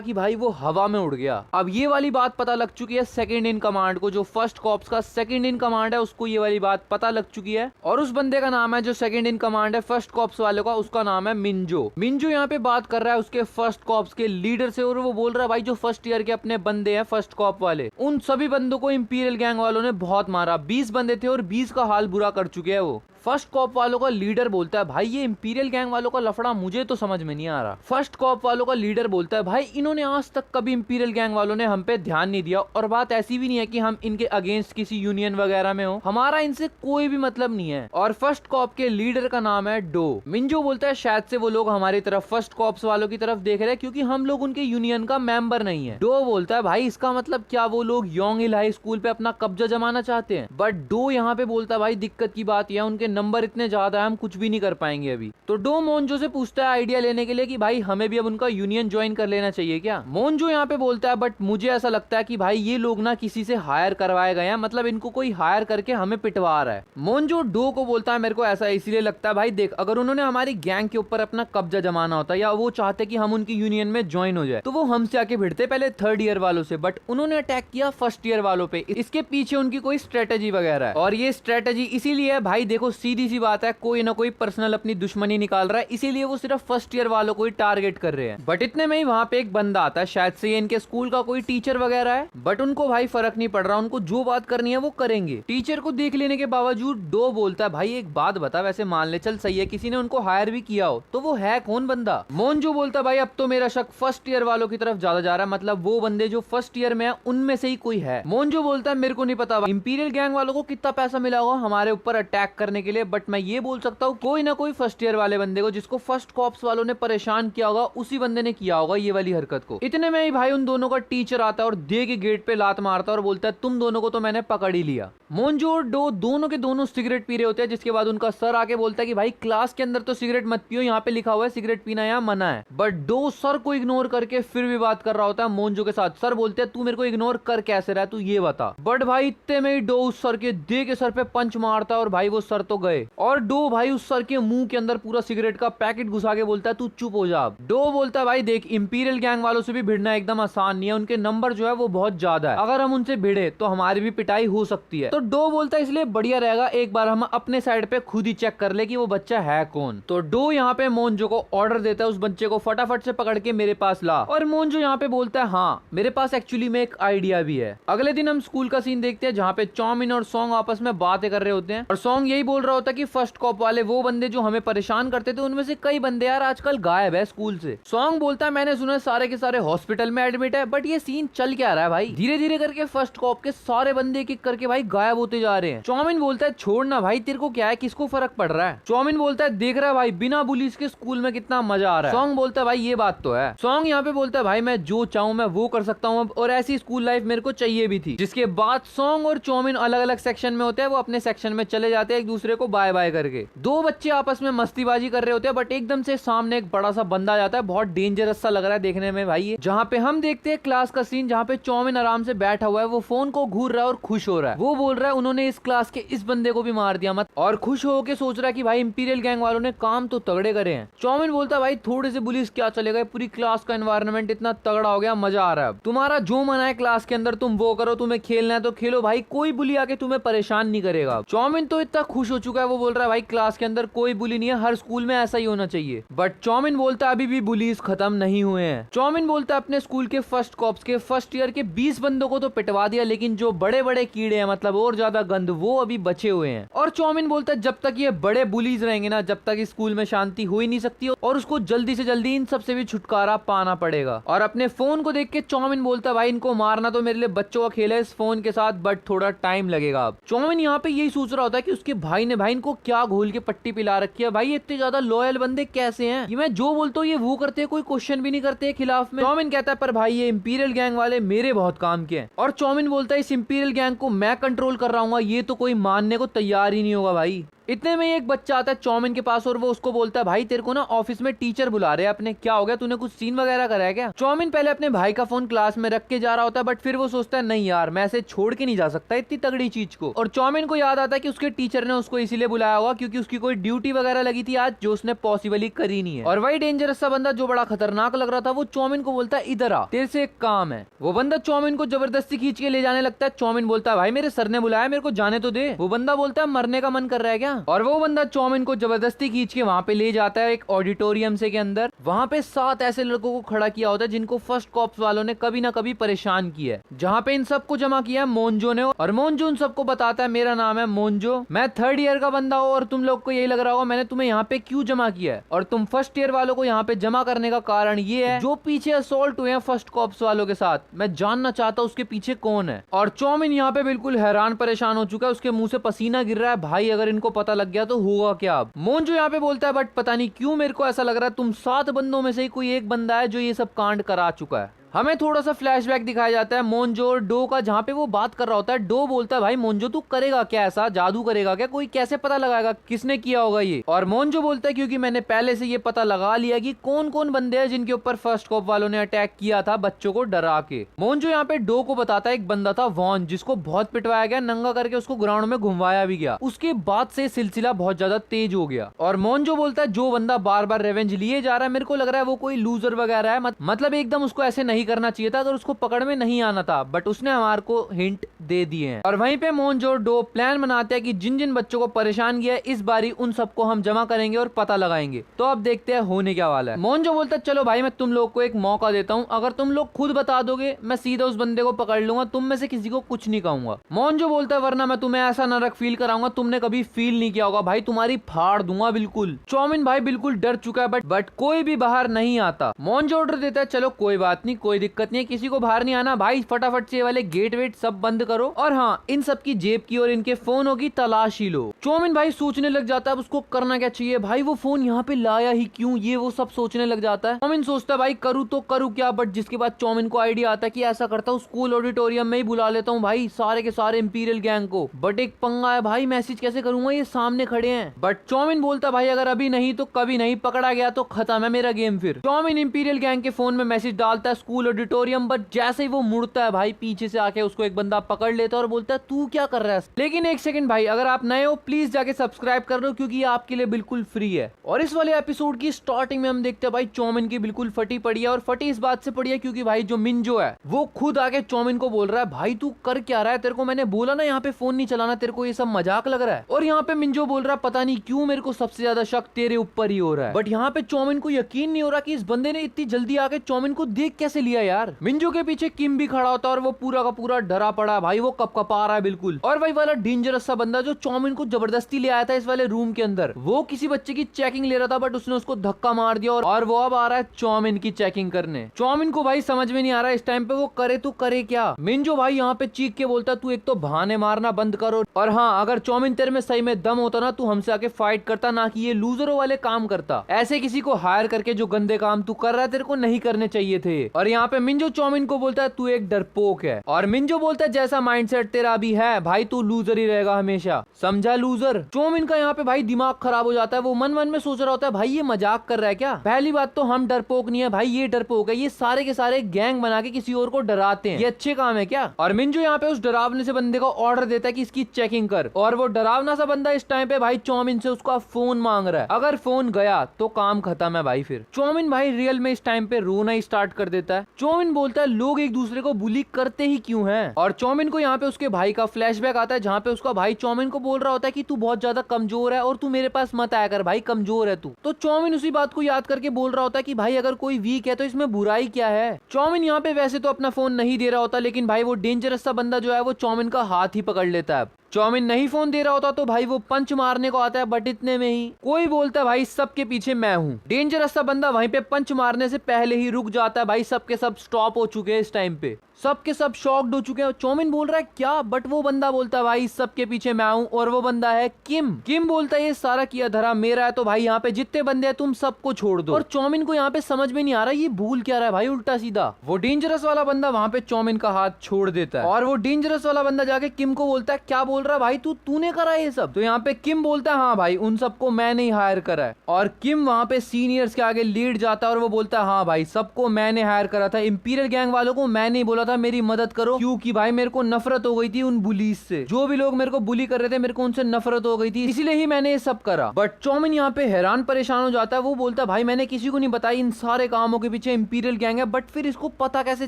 कि भाई वो हवा में उड़ गया। अब ये वाली बात पता लग चुकी है सेकंड इन कमांड को, जो फर्स्ट कॉप्स का सेकंड इन कमांड है उसको ये वाली बात पता लग चुकी है। और उस बंदे का नाम है जो सेकंड इन कमांड है फर्स्ट कॉप्स वाले का, उसका नाम है मिंजो। मिंजो यहाँ पे बात कर रहा है उसके फर्स्ट कॉप्स के लीडर से, और वो बोल रहा है भाई जो फर्स्ट ईयर के अपने बंदे हैं फर्स्ट कॉप वाले, उन सभी बंदों को इंपीरियल गैंग वालों ने बहुत मारा। 20 बंदे थे और 20 का हाल बुरा कर चुके हैं वो। फर्स्ट कॉप वालों का लीडर बोलता है भाई ये इंपीरियल गैंग वालों का लफड़ा मुझे तो समझ में नहीं आ रहा। फर्स्ट कॉप वालों का लीडर बोलता है भाई इन्होंने आज तक कभी इंपीरियल गैंग वालों ने हम पे ध्यान नहीं दिया, और बात ऐसी भी नहीं है कि हम इनके अगेंस्ट किसी यूनियन वगैरह में हो, हमारा इनसे कोई भी मतलब नहीं है। और फर्स्ट कॉप के लीडर का नाम है डो। मिंजो बोलता है शायद से वो लोग हमारी तरफ फर्स्ट कॉप्स वालों की तरफ देख रहे हैं क्योंकि हम लोग उनके यूनियन का मेंबर नहीं है। डो बोलता है भाई इसका मतलब क्या वो लोग योंग हिल हाई स्कूल पे अपना कब्जा जमाना चाहते हैं। बट डो यहाँ पे बोलता है भाई दिक्कत की बात यह उनके नंबर इतने ज्यादा है हम कुछ भी नहीं कर पाएंगे अभी। तो डो मोन्जो से पूछता है आइडिया लेने के लिए कि भाई हमें भी अब उनका यूनियन ज्वाइन कर लेना चाहिए क्या। मोन्जो यहाँ पे बोलता है बट मुझे ऐसा लगता है कि भाई ये लोग ना किसी से हायर करवाए गए हैं, मतलब इनको कोई हायर करके हमें पिटवा रहा है। मोन्जो डो को बोलता है मेरे को ऐसा इसलिए लगता है भाई देख अगर उन्होंने हमारी गैंग के ऊपर अपना कब्जा जमाना होता या वो चाहते कि हम उनकी यूनियन में ज्वाइन हो जाए तो वो हमसे आके भिड़ते पहले थर्ड ईयर वालों से, बट उन्होंने अटैक किया फर्स्ट ईयर वालों पे। इसके पीछे उनकी कोई स्ट्रेटेजी वगैरह है, और ये स्ट्रेटेजी इसीलिए है भाई देखो सीधी सी बात है कोई ना कोई पर्सनल अपनी दुश्मनी निकाल रहा है, इसीलिए वो सिर्फ फर्स्ट ईयर वालों को ही टारगेट कर रहे हैं। बट इतने में ही वहां पे एक बंदा आता है, शायद से ये इनके स्कूल का कोई टीचर वगैरह है, बट उनको भाई फर्क नहीं पड़ रहा, उनको जो बात करनी है वो करेंगे। टीचर को देख लेने के बावजूद डो बोलता है भाई एक बात बता, वैसे मान ले चल सही है किसी ने उनको हायर भी किया हो तो वो है कौन बंदा। मोन्जो बोलता है भाई अब तो मेरा शक फर्स्ट ईयर वालों की तरफ ज्यादा जा रहा है, मतलब वो बंदे जो फर्स्ट ईयर में है उनमें से ही कोई है। मोन्जो बोलता है मेरे को नहीं पता इंपीरियल गैंग वालों को कितना पैसा मिला होगा हमारे ऊपर अटैक करने के लिए, बट मैं ये बोल सकता हूँ कोई ना कोई फर्स्ट ईयर वाले बंदे को जिसको फर्स्ट कॉप्स वालों ने परेशान किया होगा उसी बंदे ने किया होगा ये वाली हरकत को। इतने में ही भाई उन दोनों का टीचर आता है और दे के गेट पे लात मारता है और बोलता है तुम दोनों को तो मैंने पकड़ ही लिया। मोन्जो और डो दोनों के दोनों सिगरेट पी रहे होते हैं, जिसके बाद उनका सर आके बोलता है कि भाई क्लास के अंदर तो सिगरेट मत पियो, यहाँ पे लिखा हुआ है सिगरेट पीना यहाँ मना है। बट डो सर को इग्नोर करके फिर भी बात कर रहा होता है मोन्जो के साथ। सर बोलते हैं तू मेरे को इग्नोर कर कैसे रहा है तू ये बता। बट भाई इतने में ही डो उस सर के दे के सर पे पंच मारता है और भाई वो सर तो गए, और डो भाई उस सर के मुंह के अंदर पूरा सिगरेट का पैकेट घुसा के बोलता है तू चुप हो जा। डो बोलता है भाई देख इंपीरियल गैंग वालों से भी भिड़ना एकदम आसान नहीं है, उनके नंबर जो है वो बहुत ज्यादा है, अगर हम उनसे भिड़े तो हमारी भी पिटाई हो सकती है। तो डो बोलता है इसलिए बढ़िया रहेगा एक बार हम अपने साइड पे खुद ही चेक कर ले कि वो बच्चा है कौन। तो डो यहाँ पे मोन्जो को ऑर्डर देता है उस बच्चे को फटाफट से पकड़ के मेरे पास ला, और मोन्जो यहाँ पे बोलता है हाँ मेरे पास एक्चुअली में एक आइडिया भी है। अगले दिन हम स्कूल का सीन देखते हैं जहाँ पे चौमिन और सॉन्ग आपस में बातें कर रहे होते हैं, और सॉन्ग यही बोल रहा होता है कि फर्स्ट कॉप वाले वो बंदे जो हमें परेशान करते थे उनमें से कई बंदे यार आजकल गायब है स्कूल से। सॉन्ग बोलता है मैंने सुना सारे के सारे हॉस्पिटल में एडमिट है, बट ये सीन चल क्या रहा है भाई, धीरे धीरे करके फर्स्ट कॉप के सारे बंदे एक एक करके भाई गायब होते जा रहे हैं। चौमिन बोलता है छोड़ना भाई तेरे को क्या है, किसको फर्क पड़ रहा है। चौमिन बोलता है देख रहा है भाई बिना बुलीज के स्कूल में कितना मजा आ रहा है। सॉन्ग बोलता है भाई ये बात तो है। सॉन्ग यहाँ पे बोलता है भाई मैं जो चाहूँ मैं वो कर सकता हूँ, और ऐसी स्कूल लाइफ मेरे को चाहिए भी थी। जिसके बाद सॉन्ग और चौमिन अलग अलग सेक्शन में होते हैं, वो अपने सेक्शन में चले जाते हैं एक दूसरे को बाय बाय करके। दो बच्चे आपस में मस्तीबाजी कर रहे होते हैं, बट एकदम से सामने एक बड़ा सा बंदा आ जाता है, बहुत डेंजरस सा लग रहा है देखने में भाई ये। जहाँ पे हम देखते हैं क्लास का सीन जहाँ पे चौमिन आराम से बैठा हुआ है, वो फोन को घूर रहा है और खुश हो रहा है। वो बोल रहा है उन्होंने इस क्लास के इस बंदे को भी मार दिया मत, और खुश होके सोच रहा है कि भाई इंपीरियल गैंग वालों ने काम तो तगड़े करे हैं। चौमिन बोलता है भाई थोड़े से पुलिस क्या चलेगा, पूरी क्लास का एनवायरनमेंट इतना तगड़ा हो गया, मजा आ रहा है। तुम्हारा जो मन है क्लास के अंदर तुम वो करो, तुम्हें खेलना है तो खेलो भाई, कोई बुली आके तुम्हें परेशान नहीं करेगा। चौमिन तो इतना खुश हो चुका है, वो बोल रहा है भाई क्लास के अंदर कोई बुली नहीं है, हर स्कूल में ऐसा ही होना चाहिए। बट चौमिन बोलता है अभी भी बुलीज खत्म नहीं हुए हैं। चौमिन बोलता है अपने स्कूल के फर्स्ट कॉप्स के फर्स्ट ईयर के 20 बंदों को तो पिटवा दिया, लेकिन जो बड़े बड़े कीड़े हैं, मतलब और ज्यादा गंद, वो अभी बचे हुए हैं। और चौमिन बोलता है जब तक ये बड़े बुलीज रहेंगे ना, जब तक इस स्कूल में शांति हो ही नहीं सकती, और उसको जल्दी से जल्दी इन सबसे भी छुटकारा पाना पड़ेगा। और अपने फोन को देख के चौमिन बोलता है भाई इनको मारना तो मेरे लिए बच्चों का खेल है इस फोन के साथ, बट थोड़ा टाइम लगेगा। अब चौमिन यहाँ पे यही सोच रहा होता है कि उसके भाई ने भाई इनको क्या घोल के पट्टी पिला रखी है, भाई इतने ज्यादा लॉयल बंदे कैसे हैं, ये मैं जो बोलता हूँ ये वो करते हैं, कोई क्वेश्चन भी नहीं करते खिलाफ में। चौमिन कहता है पर भाई ये इंपीरियल गैंग वाले मेरे बहुत काम के हैं। और चौमिन बोलता है इस इंपीरियल गैंग को मैं कंट्रोल कर रहा हूँ, ये तो कोई मानने को तैयार ही नहीं होगा भाई। इतने में एक बच्चा आता है चौमिन के पास और वो उसको बोलता है भाई तेरे को ना ऑफिस में टीचर बुला रहे हैं अपने, क्या हो गया, तूने कुछ सीन वगैरह करा है क्या। चौमिन पहले अपने भाई का फोन क्लास में रख के जा रहा होता है, बट फिर वो सोचता है नहीं यार मैं ऐसे छोड़ के नहीं जा सकता इतनी तगड़ी चीज को। और चौमिन को याद आता है कि उसके टीचर ने उसको इसीलिए बुलाया होगा क्योंकि उसकी कोई ड्यूटी वगैरह लगी थी आज जो उसने पॉसिबल ही करी नहीं है। और वही डेंजरस सा बंदा जो बड़ा खतरनाक लग रहा था वो चौमिन को बोलता है इधर आ, तेरे से एक काम है। वो बंदा चौमिन को जबरदस्ती खींच के ले जाने लगता है। चौमिन बोलता है भाई मेरे सर ने बुलाया, मेरे को जाने तो दे। वो बंदा बोलता है मरने का मन कर रहा है क्या। और वो बंदा चौमिन को जबरदस्ती खींच के वहां पे ले जाता है एक ऑडिटोरियम से के अंदर। वहां पे 7 ऐसे लड़कों को खड़ा किया होता है जिनको फर्स्ट कॉप्स वालों ने कभी ना कभी परेशान किया है, जहां पे इन सबको जमा किया है मोन्जो ने। और मोन्जो उन सबको बताता है मेरा नाम है मोन्जो, मैं 3rd ईयर का बंदा हूँ और तुम लोग को यही लग रहा होगा मैंने तुम्हें यहाँ पे क्यों जमा किया है, और तुम फर्स्ट ईयर वालों को यहाँ पे जमा करने का कारण ये है जो पीछे असॉल्ट हुए हैं फर्स्ट कॉप्स वालों के साथ, मैं जानना चाहता हूँ उसके पीछे कौन है। और चौमिन यहाँ पे बिल्कुल हैरान परेशान हो चुका है, उसके मुंह से पसीना गिर रहा है, भाई अगर इनको पता लग गया तो होगा क्या। अब मोन्जो यहाँ पे बोलता है बट पता नहीं क्यों मेरे को ऐसा लग रहा है तुम 7 बंदों में से ही कोई एक बंदा है जो ये सब कांड करा चुका है। हमें थोड़ा सा फ्लैशबैक दिखाया जाता है मोन्जो और डो का, जहाँ पे वो बात कर रहा होता है। डो बोलता है भाई मोन्जो तू करेगा क्या, ऐसा जादू करेगा क्या, कोई कैसे पता लगाएगा किसने किया होगा ये। और मोन्जो बोलता है क्योंकि मैंने पहले से ये पता लगा लिया कि कौन कौन बंदे हैं जिनके ऊपर फर्स्ट कॉप वालों ने अटैक किया था बच्चों को डरा के। मोन्जो यहाँ पे डो को बताता है एक बंदा था वॉन, जिसको बहुत पिटवाया गया, नंगा करके उसको ग्राउंड में घुमाया भी गया। उसके बाद से सिलसिला बहुत ज्यादा तेज हो गया। और मोन्जो बोलता है जो बंदा बार बार रेवेंज लिए जा रहा है मेरे को लग रहा है वो कोई लूजर वगैरह है, मतलब एकदम उसको ऐसे नहीं करना चाहिए था, अगर उसको पकड़ में नहीं आना था, बट उसने हमारे को हिंट दे दिए हैं। और वहीं पे मोन्जो डो प्लान बनाते हैं कि जिन जिन बच्चों को परेशान किया है इस बारी उन सबको हम जमा करेंगे और पता लगाएंगे। तो अब देखते हैं होने क्या वाला है। मोन्जो बोलता है चलो भाई मैं तुम लोग को एक मौका देता हूँ, अगर तुम लोग खुद बता दोगे मैं सीधा उस बंदे को पकड़ लूंगा, तुम में से किसी को कुछ नहीं कहूंगा। मोन्जो बोलता है वरना मैं तुम्हें ऐसा नरक फील कराऊंगा तुमने कभी फील नहीं किया होगा, भाई तुम्हारी फाड़ दूंगा बिल्कुल। चौमिन भाई बिल्कुल डर चुका है, बट कोई भी बाहर नहीं आता। मोन्जो ऑर्डर देता है चलो कोई बात नहीं, कोई दिक्कत नहीं है, किसी को बाहर नहीं आना भाई, फटाफट से वाले गेट वेट सब बंद करो, और हाँ इन सब की जेब की और इनके फोनों की तलाशी लो। चौमिन भाई सोचने लग जाता है अब उसको करना क्या चाहिए, भाई वो फोन यहाँ पे लाया ही क्यों, ये वो सब सोचने लग जाता है। चौमिन सोचता है भाई करूँ तो करूँ क्या, बट जिसके बाद चौमिन को आइडिया आता है कि ऐसा करता हूँ स्कूल ऑडिटोरियम में ही बुला लेता हूँ भाई सारे के सारे इंपीरियल गैंग को, बट एक पंगा है भाई मैसेज कैसे करूंगा, ये सामने खड़े हैं। बट चौमिन बोलता भाई अगर अभी नहीं तो कभी नहीं, पकड़ा गया तो खत्म है मेरा गेम। फिर चौमिन इंपीरियल गैंग के फोन में मैसेज डालता है स्कूल ऑडिटोरियम, बट जैसे ही वो मुड़ता है भाई पीछे से आके उसको एक बंदा पकड़ लेता है और बोलता है तू क्या कर रहा है। लेकिन एक सेकंड भाई, अगर आप नए हो प्लीज जाके सब्सक्राइब कर लो क्योंकि ये आपके लिए बिल्कुल फ्री है। और इस वाले एपिसोड की स्टार्टिंग में हम देखते हैं भाई चौमिन की बिल्कुल फटी पड़ी है, और फटी इस बात से पड़ी है क्योंकि भाई जो मिंजो है वो खुद आके चौमिन को बोल रहा है भाई तू कर क्या रहा है, तेरे को मैंने बोला ना यहाँ पे फोन नहीं चलाना, तेरे को ये सब मजाक लग रहा है। और यहाँ पे मिंजो बोल रहा है पता नहीं क्यों मेरे को सबसे ज्यादा शक तेरे ऊपर ही हो रहा है, बट यहाँ पे चौमिन को यकीन नहीं हो रहा कि इस बंदे ने इतनी जल्दी आके चौमिन को देख कैसे लिया यार। मिंजो के पीछे किम भी खड़ा होता है और वो पूरा का पूरा डरा पड़ा भाई, वो कपकपा रहा है बिल्कुल। और वही वाला डेंजरस सा बंदा जो चौमिन को जबरदस्ती ले आया था इस वाले रूम के अंदर, वो किसी बच्चे की चेकिंग ले रहा था बट उसने उसको धक्का मार दिया, और वो अब आ रहा है चौमिन की चेकिंग करने। चौमिन को भाई समझ में नहीं आ रहा इस टाइम पे वो करे तो करे क्या। मिंजो भाई यहाँ पे चीख के बोलता तू एक तो बहाने मारना बंद करो, और हाँ अगर चौमिन तेरे में सही में दम होता ना तू हमसे आके फाइट करता, ना कि ये लूजरों वाले काम करता। ऐसे किसी को हायर करके जो गंदे काम तू कर रहा है तेरे को नहीं करने चाहिए थे। और यहाँ पे मिंजो चौमिन को बोलता है तू एक डरपोक है, और मिंजो बोलता है जैसा माइंडसेट तेरा भी है भाई तू लूजर ही रहेगा हमेशा, समझा लूजर। चौमिन का यहाँ पे भाई दिमाग खराब हो जाता है, वो मन मन में सोच रहा होता है भाई ये मजाक कर रहा है क्या। पहली बात तो हम डरपोक नहीं है भाई, ये डरपोक है, ये सारे के सारे गैंग बना के किसी और को डराते हैं, ये अच्छे काम है क्या। और मिंजो यहाँ पे उस डरावने से बंदे को ऑर्डर देता है कि इसकी चेकिंग कर, और वो डरावना सा बंदा इस टाइम पे भाई चौमिन से उसका फोन मांग रहा है, अगर फोन गया तो काम खत्म है भाई। फिर चौमिन भाई रियल में इस टाइम पे रोना ही स्टार्ट कर देता है, चौमिन बोलता है लोग एक दूसरे को बुली करते ही क्यों हैं। और चौमिन को यहाँ पे उसके भाई का फ्लैशबैक आता है जहाँ पे उसका भाई चौमिन को बोल रहा होता है कि तू बहुत ज्यादा कमजोर है और तू मेरे पास मत आया कर भाई, कमजोर है तू। तो चौमिन उसी बात को याद करके बोल रहा होता है कि भाई अगर कोई वीक है तो इसमें बुराई क्या है। चौमिन यहाँ पे वैसे तो अपना फोन नहीं दे रहा होता, लेकिन भाई वो डेंजरस सा बंदा जो है वो चौमिन का हाथ ही पकड़ लेता है। चौमिन नहीं फोन दे रहा होता तो भाई वो पंच मारने को आता है, बट इतने में ही कोई बोलता है भाई सबके पीछे मैं हूँ। डेंजरस सा बंदा वहीं पे पंच मारने से पहले ही रुक जाता है। भाई सबके सब स्टॉप हो चुके हैं इस टाइम पे, सबके सब शॉक्ड हो चुके हैं। चौमिन बोल रहा है क्या, बट वो बंदा बोलता है भाई सबके पीछे मैं हूँ, और वो बंदा है किम। किम बोलता है ये सारा किया धरा मेरा है, तो भाई यहाँ पे जितने बंदे हैं तुम सबको छोड़ दो। और चौमिन को यहाँ पे समझ में नहीं आ रहा ये भूल क्या रहा है भाई, उल्टा सीधा। वो डेंजरस वाला बंदा वहाँ पे चौमिन का हाथ छोड़ देता है, और वो डेंजरस वाला बंदा जाके किम को बोलता है क्या बोल रहा है भाई तूने करा ये सब। तो यहाँ पे किम बोलता है हाँ भाई उन सबको मैंने ही हायर करा है। और किम वहाँ पे सीनियर्स के आगे लीड जाता है और वो बोलता है हाँ भाई सबको मैंने हायर करा था, इंपीरियल गैंग वालों को मैंने ही बोला था मेरी मदद करो, क्योंकि भाई मेरे को नफरत हो गई थी उन बुलीज से। जो भी लोग मेरे को बुली कर रहे थे मेरे को उनसे नफरत हो गई थी, इसीलिए ही मैंने ये सब करा। बट चौमिन यहाँ पे हैरान परेशान हो जाता है। वो बोलता है भाई मैंने किसी को नहीं बताया इन सारे कामों के पीछे इंपीरियल गैंग है, बट फिर इसको पता कैसे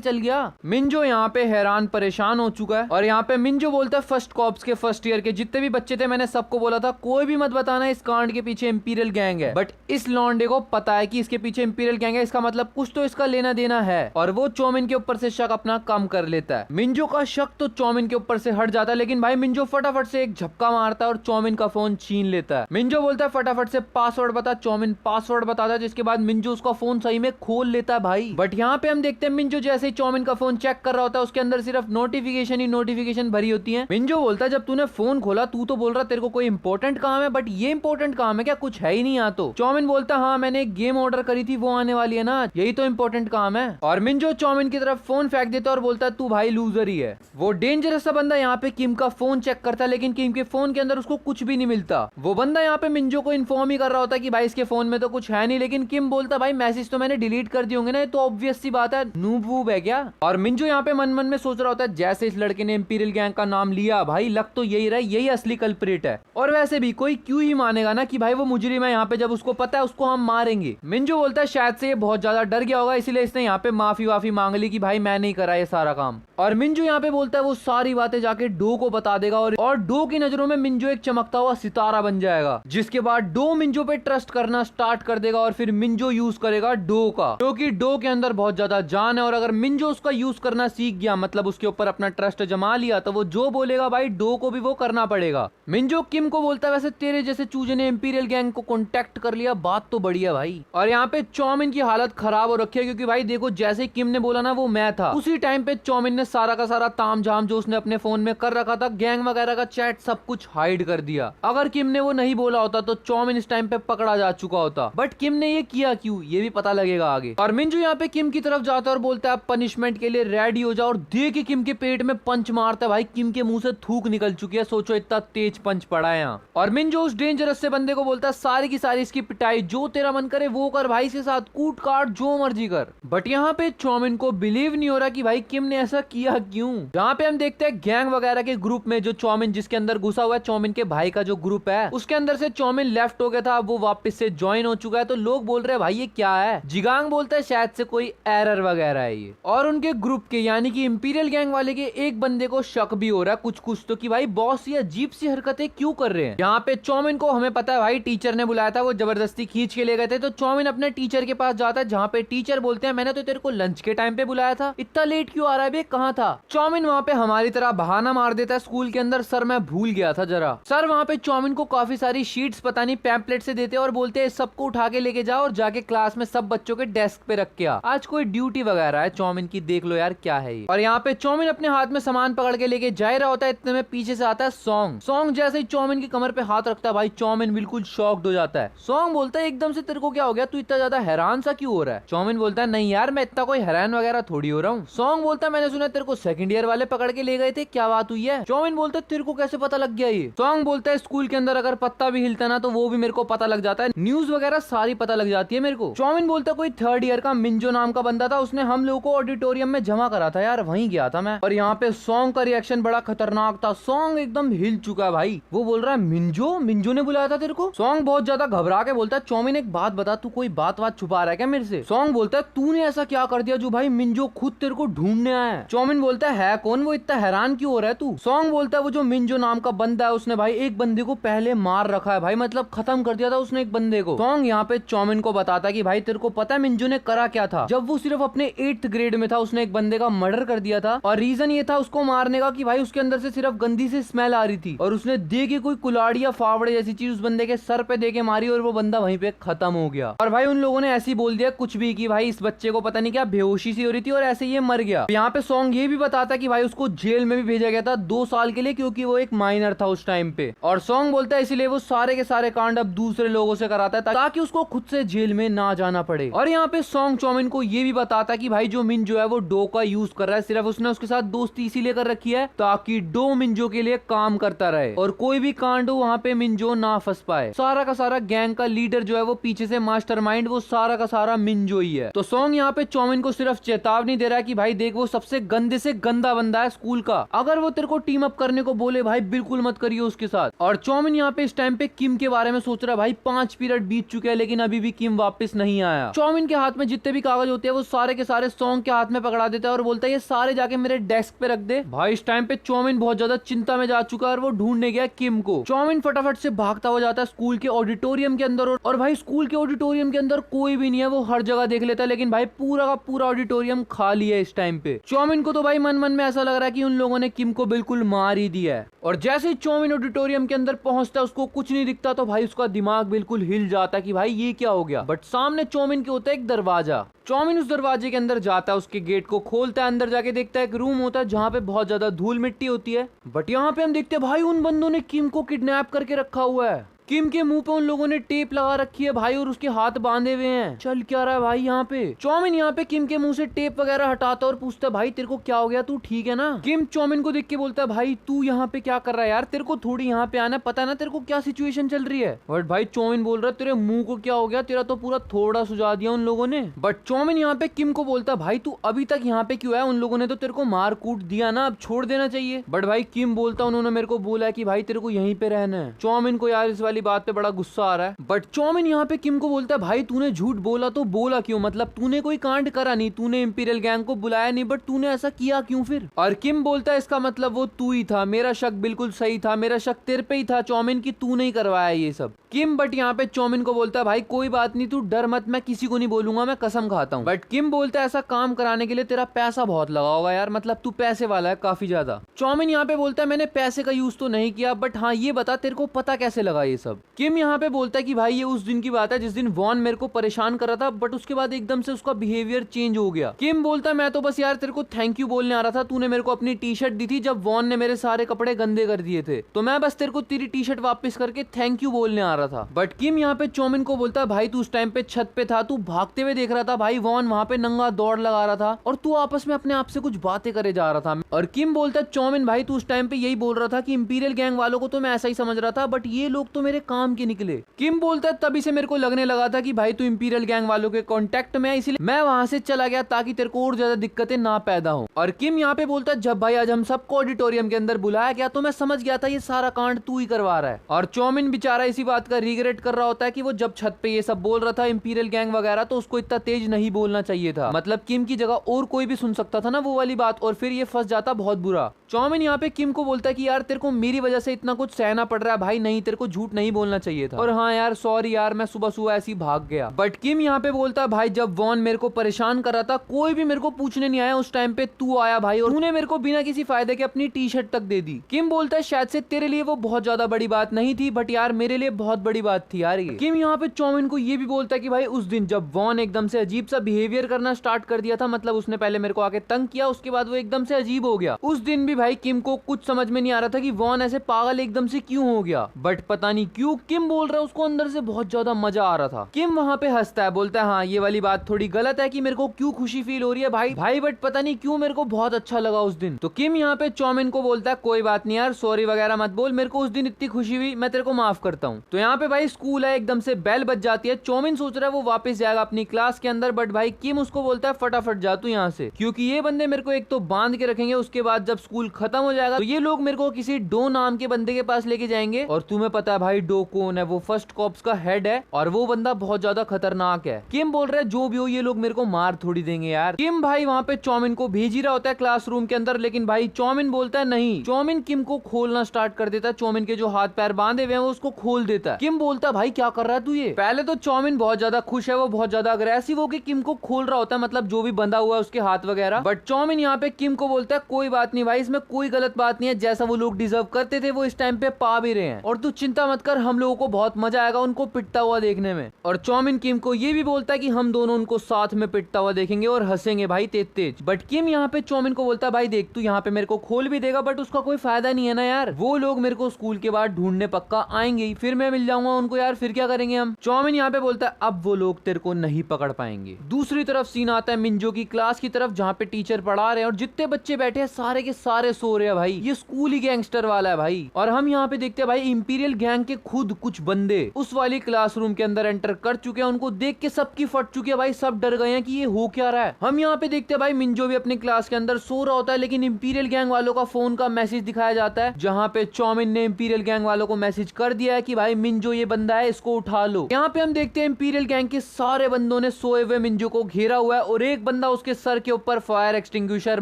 चल गया। मिंजो यहाँ पे हैरान परेशान हो चुका है, और यहाँ पे मिंजो बोलता है फर्स्ट कॉर्प्स के फर्स्ट ईयर के जितने भी बच्चे थे मैंने सबको बोला था कोई भी मत बताना इस कांड के पीछे इंपीरियल गैंग है। बट इस लॉन्डे को पता है कि इसके पीछे इंपीरियल गैंग है, इसका मतलब कुछ तो इसका लेना देना है, और वो चौमिन के ऊपर से शक अपना कम कर लेता है। मिंजो का शक तो चौमिन के ऊपर से हट जाता है, लेकिन भाई मिंजो फटाफट से एक झपका मारता है और चौमिन का फोन छीन लेता है। मिंजो बोलता है फटाफट से पासवर्ड बता। चौमिन पासवर्ड बताता है, जिसके बाद मिंजो उसका फोन सही में खोल लेता है भाई। बट यहाँ पे हम देखते हैं मिंजो जैसे ही चौमिन का फोन चेक कर रहा होता है उसके अंदर सिर्फ नोटिफिकेशन ही नोटिफिकेशन भरी होती है। मिंजो बोलता है जब तूने फोन खोला तू तो बोल रहा तेरे को कोई इंपॉर्टेंट काम है, बट ये इंपॉर्टेंट काम है क्या, कुछ है ही नहीं यहाँ तो। चौमिन बोलता हाँ मैंने एक गेम ऑर्डर करी थी वो आने वाली है ना, यही तो इंपॉर्टेंट काम है। और मिंजो चौमिन की तरफ फोन फेंक देता है और बोलता है तू भाई लूजर ही है। वो डेंजरस सा बंदा यहाँ पे किम का फोन चेक करता है, लेकिन किम के फोन के अंदर उसको कुछ भी नहीं मिलता। वो बंदा यहाँ पे मिंजो को इन्फॉर्म ही कर रहा होता है कि भाई इसके फोन में तो कुछ है नहीं, लेकिन किम बोलता भाई मैसेज तो मैंने डिलीट कर दिए होंगे ना, तो ऑब्वियस सी बात है नूब वूब है क्या। और मिंजो यहाँ पे मन मन में सोच रहा होता है जैसे इस लड़के ने इंपीरियल गैंग का नाम लिया भाई लग तो यही रहा, यही असली कल्प्रिट है। और वैसे भी कोई क्यों ही मानेगा ना कि भाई वो मुजरिम है यहाँ पे, जब उसको पता है उसको हम मारेंगे। मिंजो बोलता है शायद से ये बहुत ज्यादा डर गया होगा इसलिए इसने यहाँ पे माफी वाफी मांग ली कि भाई मैं नहीं करा ये सारा काम। और मिंजो यहाँ पे बोलता है वो सारी बातें जाके डो को बता देगा, और डो की नजरों में मिंजो एक चमकता हुआ सितारा बन जाएगा, जिसके बाद डो मिंजो पे ट्रस्ट करना स्टार्ट कर देगा, और फिर मिंजो यूज करेगा डो का, क्योंकि डो के अंदर बहुत ज्यादा जान है, और अगर मिंजो उसका यूज करना सीख गया मतलब उसके ऊपर अपना ट्रस्ट जमा लिया, तो वो जो बोलेगा भाई डो को भी वो करना पड़ेगा। मिंजो किम को बोलता है वैसे तेरे जैसे चूजे ने इंपीरियल गैंग को कांटेक्ट कर लिया, बात तो बढ़िया भाई। और यहाँ पे चौमिन की हालत खराब हो रखी है, क्योंकि भाई देखो जैसे किम ने बोला ना वो मैं था, उसी टाइम पे चौमिन ने सारा का सारा तामझाम जो उसने अपने फोन में कर रखा था, गैंग वगैरह का चैट सब कुछ हाइड कर दिया। अगर किम ने वो नहीं बोला होता तो चौमिन इस टाइम पे पकड़ा जा चुका होता, बट किम ने ये किया क्यों ये भी पता लगेगा आगे। और मिंजो यहाँ पे किम की तरफ जाता है और बोलता है पनिशमेंट के लिए रेडी हो जाओ, और देख किम के पेट में पंच मारता है भाई, किम के मुंह से थूक निकल चुकी है, सोचो इतना तेज पंच पड़ा है यहाँ। और मिंजो उस डेंजरस से बंदे को बोलता है सारी की सारी इसकी पिटाई जो तेरा मन करे वो कर भाई, इसके साथ कूट काट जो मर्जी कर। बट यहाँ पे चौमिन को बिलीव नहीं हो रहा कि भाई किम ने ऐसा किया क्यों। यहाँ पे हम देखते हैं गैंग वगैरह के ग्रुप में जो चौमिन जिसके अंदर घुसा हुआ है, चौमिन के भाई का जो ग्रुप है उसके अंदर से चौमिन लेफ्ट हो गया था, अब वो वापस से ज्वाइन हो चुका है। तो लोग बोल रहे हैं भाई ये क्या है। जिगांग बोलता है शायद से कोई एरर वगैरह है ये। और उनके ग्रुप के यानी कि इंपीरियल गैंग वाले के एक बंदे को शक भी हो रहा है कुछ तो कि भाई बॉस ये अजीब सी हरकतें क्यों कर रहे हैं। यहाँ पे चौमिन को हमें पता है भाई टीचर ने बुलाया था, वो जबरदस्ती खींच के ले गए थे। तो चौमिन अपने टीचर के पास जाता है, जहाँ पे टीचर बोलते हैं मैंने तो तेरे को लंच के टाइम पे बुलाया था, इतना लेट क्यों आ रहा है बे, कहाँ था। चौमिन वहाँ पे हमारी तरह बहाना मार देता है स्कूल के अंदर, सर मैं भूल गया था जरा। सर वहाँ पे चौमिन को काफी सारी शीट्स पता नहीं पैम्पलेट से देते और बोलते हैं सबको उठा के लेके जाओ और जाके क्लास में सब बच्चों के डेस्क पे रख के आ, आज कोई ड्यूटी वगैरह है चौमिन की, देख लो यार क्या है ये। और यहाँ पे चौमिन अपने हाथ में सामान पकड़ के लेके जा रहा होता है, इतने में पीछे से आता है सॉन्ग जैसे ही चौमिन की कमर पे हाथ रखता है भाई चौमिन बिल्कुल शॉक्ड हो जाता है। सॉन्ग बोलता है एकदम से तेरे को क्या हो गया, तू इतना ज्यादा हैरान सा क्यों हो रहा है। चौमिन बोलता है नहीं यार मैं इतना कोई हैरान वगैरह थोड़ी हो रहा हूँ। सॉन्ग बोलता है मैंने सुना तेरे को सेकंड ईयर वाले पकड़ के ले गए थे, क्या बात हुई है। चौमिन बोलता है तेरे को कैसे पता लग गया ये। सॉन्ग बोलता है स्कूल के अंदर अगर पत्ता भी हिलता ना तो वो भी मेरे को पता लग जाता है, न्यूज वगैरह सारी पता लग जाती है मेरे को। चौमिन बोलता है कोई थर्ड ईयर का मिंजो नाम का बंदा था, उसने हम लोगों को ऑडिटोरियम में जमा करा था यार, वहीं गया था मैं। और यहाँ पे सॉन्ग का रिएक्शन बड़ा खतरनाक था। सॉन्ग सॉन्ग एकदम हिल चुका है भाई। वो बोल रहा है मिंजो मिंजो ने बुलाया था तेरे को। सॉन्ग बहुत ज्यादा घबरा के बोलता है चौमिन एक बात बता, तू कोई बात छुपा रहा है क्या मेरे से। सॉन्ग बोलता है तूने ऐसा क्या कर दिया जो भाई मिंजो खुद तेरे को ढूंढने आया है। चौमिन बोलता है कौन वो, इतना हैरान क्यों हो रहा है तू। सॉन्ग बोलता है वो जो मिंजो नाम का बंदा है उसने भाई एक बंदे को पहले मार रखा है भाई, मतलब खत्म कर दिया था उसने एक बंदे को। सॉन्ग यहाँ पे चौमिन को बताता है कि भाई तेरे को पता है मिंजो ने करा क्या था। जब वो सिर्फ अपने 8th ग्रेड में था उसने एक बंदे का मर्डर कर दिया था और रीजन ये था उसको मारने का कि भाई उसके अंदर से सिर्फ गंदी सी स्मेल आ रही थी और उसने दे के कोई कुलाड़ी या फावड़े जैसी चीज उस बंदे के सर पे दे के मारी और वो बंदा वहीं पे खत्म हो गया। और भाई उन लोगों ने ऐसे ही बोल दिया कुछ भी कि भाई इस बच्चे को पता नहीं क्या बेहोशी सी हो रही थी और ऐसे ये मर गया। यहाँ पे सॉन्ग ये भी बताता कि भाई उसको जेल में भी भेजा गया था 2 साल के लिए क्योंकि वो एक माइनर था उस टाइम पे। और सॉन्ग बोलता है इसीलिए वो सारे के सारे कांड अब दूसरे लोगों से कराता है ताकि उसको खुद से जेल में ना जाना पड़े। और यहाँ पे सॉन्ग चौमिन को ये भी बताता कि भाई जो मिंजो है वो डो का यूज कर रहा है, सिर्फ उसने उसके साथ दोस्ती इसीलिए कर रखी है ताकि डो मिंजो के लिए काम करता रहे और कोई भी कांड हो वहाँ पे मिंजो ना फंस पाए। सारा का सारा गैंग का लीडर जो है वो पीछे से मास्टरमाइंड वो सारा का सारा मिंजो ही है। तो सॉन्ग यहाँ पे चौमिन को सिर्फ चेतावनी दे रहा है कि भाई देख वो सबसे गंदे से गंदा बंदा है स्कूल का, अगर वो तेरे को टीम अप करने को बोले भाई बिल्कुल मत करियो उसके साथ। और चौमिन यहाँ पे इस टाइम पे किम के बारे में सोच रहा है। भाई 5 पीरियड बीत चुके हैं लेकिन अभी भी किम वापस नहीं आया। चौमिन के हाथ में जितने भी कागज होते हैं वो सारे के सारे सॉन्ग के हाथ में पकड़ा देता है और बोलता है ये सारे जाके मेरे डेस्क पे रख दे। भाई इस टाइम पे चौमिन बहुत ज्यादा चिंता में जा चुका है और वो ढूंढने गया किम को। चौमिन फटाफट से भागता हुआ जाता है स्कूल के ऑडिटोरियम के अंदर और भाई स्कूल के ऑडिटोरियम के अंदर कोई भी नहीं है, वो हर जगह देख लेता है लेकिन भाई पूरा का पूरा ऑडिटोरियम खाली है इस टाइम पे। चौमिन को तो भाई मन मन में ऐसा लग रहा है कि उन लोगों ने किम को बिल्कुल मार ही दिया है। और जैसे ही चौमिन ऑडिटोरियम के अंदर पहुंचता है उसको कुछ नहीं दिखता तो भाई उसका दिमाग बिल्कुल हिल जाता है कि भाई ये क्या हो गया। बट सामने चौमिन के होता है एक दरवाजा। चौमिन उस दरवाजे के अंदर जाता है, उसके गेट को खोलता है, अंदर जाके देखता है एक रूम होता है जहाँ पे बहुत ज्यादा धूल मिट्टी होती है। बट यहाँ पे हम देखते हैं भाई उन बंदों ने किम को किडनैप करके रखा हुआ है। किम के मुंह पे उन लोगों ने टेप लगा रखी है भाई और उसके हाथ बांधे हुए हैं। चल क्या रहा है भाई यहाँ पे। चौमिन यहाँ पे किम के मुंह से टेप वगैरह हटाता और पूछता है भाई तेरे को क्या हो गया, तू ठीक है ना। किम चौमिन को देख के बोलता है भाई तू यहाँ पे क्या कर रहा है यार, तेरे को थोड़ी यहाँ पे आना, पता ना तेरे को क्या सिचुएशन चल रही है। बट भाई चौमिन बोल रहा है तेरे मुंह को क्या हो गया, तेरा तो पूरा थोड़ा सुझा दिया उन लोगों ने। बट चौमिन यहाँ पे किम को बोलता है भाई तू अभी तक यहाँ पे क्यों है, उन लोगों ने तो तेरे को मार कूट दिया ना, अब छोड़ देना चाहिए। बट भाई किम बोलता उन्होंने मेरे को बोला है कि भाई तेरे को यहीं पे रहना है। चौमिन को यार इस वाली बात पे बड़ा गुस्सा आ रहा है। बट चौमिन यहाँ पे किम को बोलता है भाई तूने झूठ बोला तो बोला क्यों, मतलब तूने कोई कांड करा नहीं, तूने इंपीरियल गैंग को बुलाया नहीं, बट तूने ऐसा किया क्यों फिर। और किम बोलता है इसका मतलब वो तू ही था, मेरा शक बिल्कुल सही था, मेरा शक तेरे पे ही था चौमिन की तू नहीं करवाया ये सब। किम बट यहाँ पे चौमिन को बोलता है भाई कोई बात नहीं तू डर मत, मैं किसी को नहीं बोलूंगा, मैं कसम खाता हूँ। बट किम बोलता है ऐसा काम कराने के लिए तेरा पैसा बहुत लगा होगा यार, मतलब तू पैसे वाला है काफी ज्यादा। चौमिन यहाँ पे बोलता है मैंने पैसे का यूज तो नहीं किया, बट हाँ ये बता तेरे को पता कैसे लगा ये सब। किम यहाँ पे बोलता है कि भाई ये उस दिन की बात है जिस दिन वॉन मेरे को परेशान कर रहा था, बट उसके बाद एकदम से उसका बिहेवियर चेंज हो गया। किम बोलता है मैं तो बस यार तेरे को थैंक यू बोलने आ रहा था, तूने मेरे को अपनी टी शर्ट दी थी जब वॉन ने मेरे सारे कपड़े गंदे कर दिए थे, तो मैं बस तेरे को तेरी टी शर्ट वापस करके थैंक यू बोलने आ रहा था। बट किम यहाँ पे चौमिन को बोलता है भाई तू उस टाइम पे छत पे था, तू भागते हुए देख रहा था भाई वॉन वहाँ पे नंगा दौड़ लगा रहा था और तू आपस में अपने आप से कुछ बातें करे जा रहा था। और किम बोलता है चौमिन भाई तू उस टाइम पे यही बोल रहा था कि इंपीरियल गैंग वालों को तो मैं ऐसा ही समझ रहा था, बट ये लोग तो मेरे काम के निकले। किम बोलता है तभी से मेरे को लगने लगा था कि भाई तू इंपीरियल गैंग वालों के कांटेक्ट में है, इसलिए मैं वहां से चला गया ताकि तेरे को और ज्यादा दिक्कतें ना पैदा हो। और किम यहाँ पे बोलता है जब भाई आज हम सबको ऑडिटोरियम के अंदर बुलाया गया तो मैं समझ गया था ये सारा कांड तू ही करवा रहा है। और चौमिन बेचारा इसी बात का रिग्रेट कर रहा होता है कि वो जब छत पे ये सब बोल रहा था इंपीरियल गैंग वगैरह तो उसको इतना तेज नहीं बोलना चाहिए था, मतलब किम की जगह और कोई भी सुन सकता था ना वो वाली बात और फिर ये फंस जाता बहुत बुरा। चौमिन यहाँ पे किम को बोलता है कि यार तेरे को मेरी वजह से इतना कुछ सहना पड़ रहा है भाई, नहीं तेरे को झूठ नहीं बोलना चाहिए था, और हाँ यार सॉरी यार मैं सुबह सुबह ऐसी भाग गया। बट किम यहाँ पे बोलता है भाई जब वॉन मेरे को परेशान कर रहा था कोई भी मेरे को पूछने नहीं आया, उस टाइम पे तू आया भाई और तूने मेरे को बिना किसी फायदे के अपनी टी शर्ट तक दे दी। किम बोलता है शायद से तेरे लिए वो बहुत ज्यादा बड़ी बात नहीं थी, बट यार मेरे लिए बहुत बड़ी बात थी यार ये। किम यहाँ पे चौमिन को ये भी बोलता है कि भाई उस दिन जब वॉन एकदम से अजीब सा बिहेवियर करना स्टार्ट कर दिया था, मतलब उसने पहले मेरे को आके तंग किया उसके बाद वो एकदम से अजीब हो गया, उस दिन भी भाई किम को कुछ समझ में नहीं आ रहा था कि वॉन ऐसे पागल एकदम से क्यों हो गया, बट पता नहीं क्यों? किम बोल रहा है उसको अंदर से बहुत ज्यादा मजा आ रहा था। किम वहाँ पे हंसता है, बोलता है हाँ ये वाली बात थोड़ी गलत है कि मेरे को क्यों खुशी फील हो रही है भाई बट पता नहीं क्यों मेरे को बहुत अच्छा लगा उस दिन। तो किम यहाँ पे चौमिन को बोलता है कोई बात नहीं यार, सॉरी वगैरह मत बोल, मेरे को उस दिन इतनी खुशी हुई, मैं तेरे को माफ करता हूँ। तो यहाँ पे भाई स्कूल है, एकदम से बेल बज जाती है। चौमिन सोच रहा है वो वापस जाएगा अपनी क्लास के अंदर, बट भाई किम उसको बोलता है फटाफट जा तू यहाँ से, क्योंकि ये बंदे मेरे को एक तो बांध के रखेंगे, उसके बाद जब स्कूल खत्म हो जाएगा तो ये लोग मेरे को किसी डो नाम के बंदे के पास लेके जाएंगे। और तुम्हें पता है भाई डो कौन है? वो फर्स्ट कॉप्स का हेड है और वो बंदा बहुत ज्यादा खतरनाक है। किम बोल रहा है जो भी हो ये लोग मेरे को मार थोड़ी देंगे यार। किम भाई वहाँ पे चौमिन को भेज ही रहा होता है क्लासरूम के अंदर, लेकिन भाई चौमिन बोलता है नहीं। चौमिन किम को खोलना स्टार्ट कर देता है, चौमिन के जो हाथ पैर बांधे हुए हैं वो उसको खोल देता है। किम बोलता है भाई क्या कर रहा है तू? ये पहले तो चौमिन बहुत ज्यादा खुश है, वो बहुत ज्यादा अग्रेसिव होकर किम को खोल रहा होता है, मतलब जो भी बंधा हुआ है उसके हाथ वगैरह। बट चौमिन यहाँ पे किम को बोलता है कोई बात नहीं भाई, इसमें कोई गलत बात नहीं है, जैसा वो लोग डिजर्व करते थे वो इस टाइम पे पा भी रहे हैं, और तू चिंता मत कर, हम लोगों को बहुत मजा आएगा उनको पिटता हुआ देखने में। और चौमिन किम को ये भी बोलता है कि हम दोनों उनको साथ में पिटता हुआ देखेंगे और हंसेंगे भाई तेज तेज। बट किम यहाँ पे चौमिन को बोलता है भाई देख तू यहाँ पे मेरे को खोल भी देगा बट उसका कोई फायदा नहीं है ना यार, वो लोग मेरे को स्कूल के बाद ढूंढने पक्का आएंगे ही, फिर मैं मिल जाऊंगा उनको यार, फिर क्या करेंगे हम। चौमिन यहाँ पे बोलता है अब वो लोग तेरे को नहीं पकड़ पाएंगे। दूसरी तरफ सीन आता है मिंजो की क्लास की तरफ, जहाँ पे टीचर पढ़ा रहे हैं और जितने बच्चे बैठे हैं सारे के सारे सो रहे हैं भाई, ये स्कूल ही गैंगस्टर वाला है भाई। और हम यहाँ पे देखते हैं भाई इंपीरियल गैंग के खुद कुछ बंदे उस वाली क्लासरूम के अंदर एंटर कर चुके हैं, उनको देख के सबकी फट चुकी है भाई, सब डर गए हैं कि ये हो क्या रहा है। हम यहाँ पे देखते हैं भाई मिंजो भी अपनी क्लास के अंदर सो रहा होता है, लेकिन इंपीरियल गैंग वालों का फोन का मैसेज दिखाया जाता है, जहाँ पे चौमिन ने इंपीरियल गैंग वालों को मैसेज कर दिया है कि भाई मिंजो ये बंदा है, इसको उठा लो। यहाँ पे हम देखते हैं इंपीरियल गैंग के सारे बंदों ने सोए हुए मिंजो को घेरा हुआ है और एक बंदा उसके सर के ऊपर फायर एक्सटिंग्विशर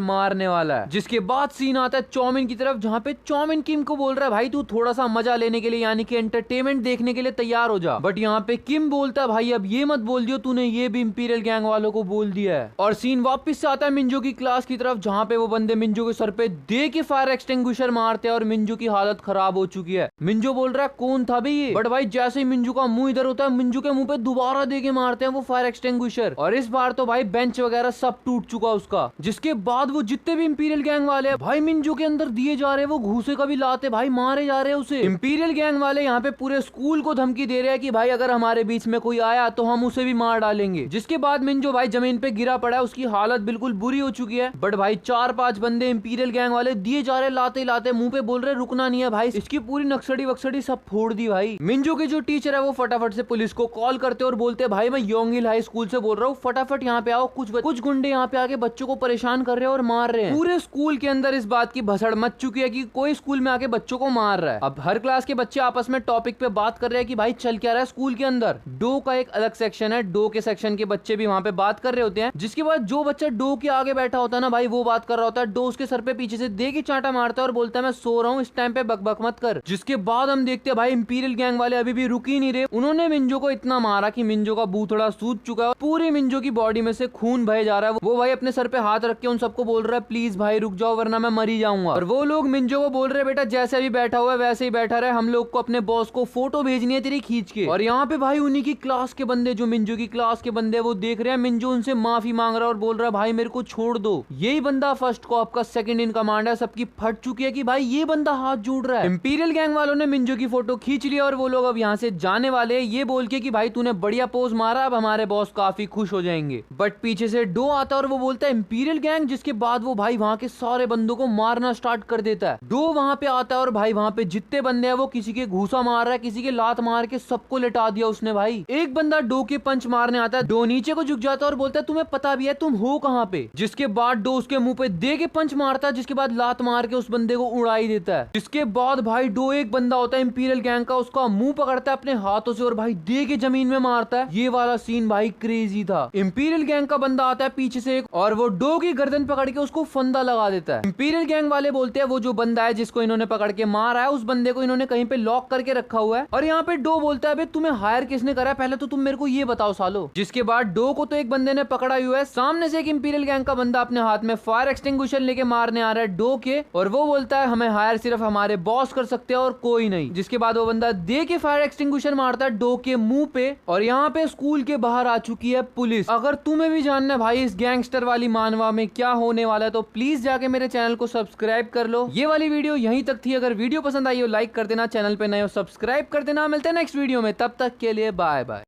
मारने वाला है। जिसके बाद सीन आता है चौमिन की तरफ, जहाँ पे चौमिन किम को बोल रहा है भाई तू थोड़ा सा मजा लेने के लिए यानी कि एंटरटेनमेंट देखने के लिए तैयार हो जा। बट यहाँ पे किम बोलता है भाई अब ये मत बोल दियो तूने ये भी इंपीरियल गैंग वालों को बोल दिया है। और सीन वापस से आता है मिंजो की क्लास की तरफ, जहाँ पे वो बंदे मिंजो के सर पे दे के फायर एक्सटिंग्विशर मारते हैं और मिंजो की हालत खराब हो चुकी है। मिंजो बोल रहा है कौन था भाई ये? बट भाई जैसे ही मिंजो का मुंह इधर होता है मिंजो के मुंह पे दोबारा दे के मारते हैं वो फायर एक्सटिंग्विशर, और इस बार तो भाई बेंच वगैरह सब टूट चुका उसका। जिसके बाद वो जितने भी इंपीरियल गैंग वाले हैं भाई मिंजो के अंदर दिए जा रहे हैं, वो घूसे का भी लाते भाई मारे जा रहे हैं उसे। इंपीरियल गैंग वाले यहाँ पे पूरे स्कूल को धमकी दे रहे हैं कि भाई अगर हमारे बीच में कोई आया तो हम उसे भी मार डालेंगे। जिसके बाद मिंजो भाई जमीन पे गिरा पड़ा है, उसकी हालत बिल्कुल बुरी हो चुकी है। बट भाई 4-5 बंदे इंपीरियल गैंग वाले दिए जा रहे लाते लाते, मुंह पे बोल रहे रुकना नहीं है भाई, इसकी पूरी नक्सड़ी वक्सड़ी सब फोड़ दी भाई। मिंजो के जो टीचर है वो फटाफट से पुलिस को कॉल करते और बोलते भाई मैं योंगिल हाई स्कूल से बोल रहा हूँ, फटाफट यहाँ पे आओ, कुछ गुंडे यहाँ पे आके बच्चों को परेशान कर रहे हैं और मार रहे हैं। पूरे स्कूल के अंदर इस बात की भसड़ मच चुकी है कि कोई स्कूल में आके बच्चों को मार रहा है। अब हर क्लास के बच्चे आपस में टॉपिक पे बात कर रहे हैं कि भाई चल क्या रहा है स्कूल के अंदर। डो का एक अलग सेक्शन है, डो के सेक्शन के बच्चे भी वहाँ पे बात कर रहे होते हैं। जिसके बाद जो बच्चा डो के आगे बैठा होता है ना भाई वो बात कर रहा होता है, डो उसके सर पे पीछे से दे के चांटा मारता है और बोलता है मैं सो रहा हूँ, इस टाइम पे बकबक मत कर। जिसके बाद हम देखते हैं भाई इंपीरियल गैंग वाले अभी भी रुक ही नहीं रहे, उन्होंने मिंजो को इतना मारा कि मिंजो का बूथड़ा सूज चुका है, पूरी मिंजो की बॉडी में से खून बह जा रहा है। वो भाई अपने सर पे हाथ रख के उन सबको बोल रहा है प्लीज भाई रुक जाओ वरना मैं मरी जाऊंगा। और वो लोग मिंजो को बोल रहे बेटा जैसे अभी बैठा हुआ है वैसे ही बैठा रहे, हम लोग को अपने बॉस को फोटो भेजनी है तेरी खींच के। और यहाँ पे भाई उन्हीं की क्लास के बंदे, जो मिंजो की क्लास के बंदे वो देख रहे हैं मिंजो उनसे माफी मांग रहा है और बोल रहा है भाई मेरे को छोड़ दो। यही बंदा फर्स्ट कॉप का सेकंड इन कमांड है, सबकी फट चुकी है कि भाई ये बंदा हाथ जोड़ रहा है। इंपीरियल गैंग वालों ने मिंजो की फोटो खींच लिया और वो लोग अब यहाँ से जाने वाले ये बोल के कि भाई तूने बढ़िया पोज मारा, अब हमारे बॉस काफी खुश हो जाएंगे। बट पीछे से डो आता है और वो बोलता है इंपीरियल गैंग, जिसके बाद वो भाई वहाँ के सारे बंदों को मारना स्टार्ट कर देता है। डो वहाँ पे आता है और भाई वहाँ पे जितने बंदे हैं वो किसी के घूसा मार रहा है, किसी के लात मार के सबको लिटा दिया उसने भाई। एक बंदा डो के पंच मारने आता है, डो नीचे को झुक जाता है और बोलता है तुम्हें पता भी है तुम हो कहाँ पे। जिसके बाद डो उसके मुंह पे दे के पंच मारता है, जिसके बाद लात मार के उस बंदे को उड़ाई देता है। जिसके बाद भाई डो एक बंदा होता है इंपीरियल गैंग का, उसका मुंह पकड़ता है अपने हाथों से और भाई दे के जमीन में मारता है। ये वाला सीन भाई क्रेजी था। इंपीरियल गैंग का बंदा आता है पीछे से और वो डो की गर्दन पकड़ के उसको फंदा लगा देता है। इंपीरियल गैंग वाले बोलते हैं वो जो बंदा है जिसको इन्होंने पकड़ के मारा है उस बंदे को इन्होंने कहीं पे लॉक करके रखा हुआ है। और यहाँ पे डो बोलता है तुम्हें हायर किसने करा, पहले तो तुम मेरे को ये बताओ सालो। जिसके बाद डो को तो एक बंदे ने पकड़ा हुआ है, सामने से एक इंपीरियल गैंग का बंदा अपने हाथ में फायर एक्सटिंग्विशर लेके मारने आ रहा है डो के, और वो बोलता है हमें हायर सिर्फ हमारे बॉस कर सकते हैं और कोई नहीं। जिसके बाद वो बंदा दे के फायर एक्सटिंग्विशर मारता है डो के मुंह पे। और यहाँ पे स्कूल के बाहर आ चुकी है पुलिस। अगर तुम्हें भी जानना है भाई इस गैंगस्टर वाली मानवा में क्या होने वाला है तो प्लीज जाके मेरे चैनल को सब्सक्राइब कर लो। ये वाली वीडियो यहीं तक थी, अगर वीडियो पसंद आई हो लाइक कर देना, चैनल पे नए हो सब्सक्राइब कर देना। मिलते हैं नेक्स्ट वीडियो में, तब तक के लिए बाय बाय।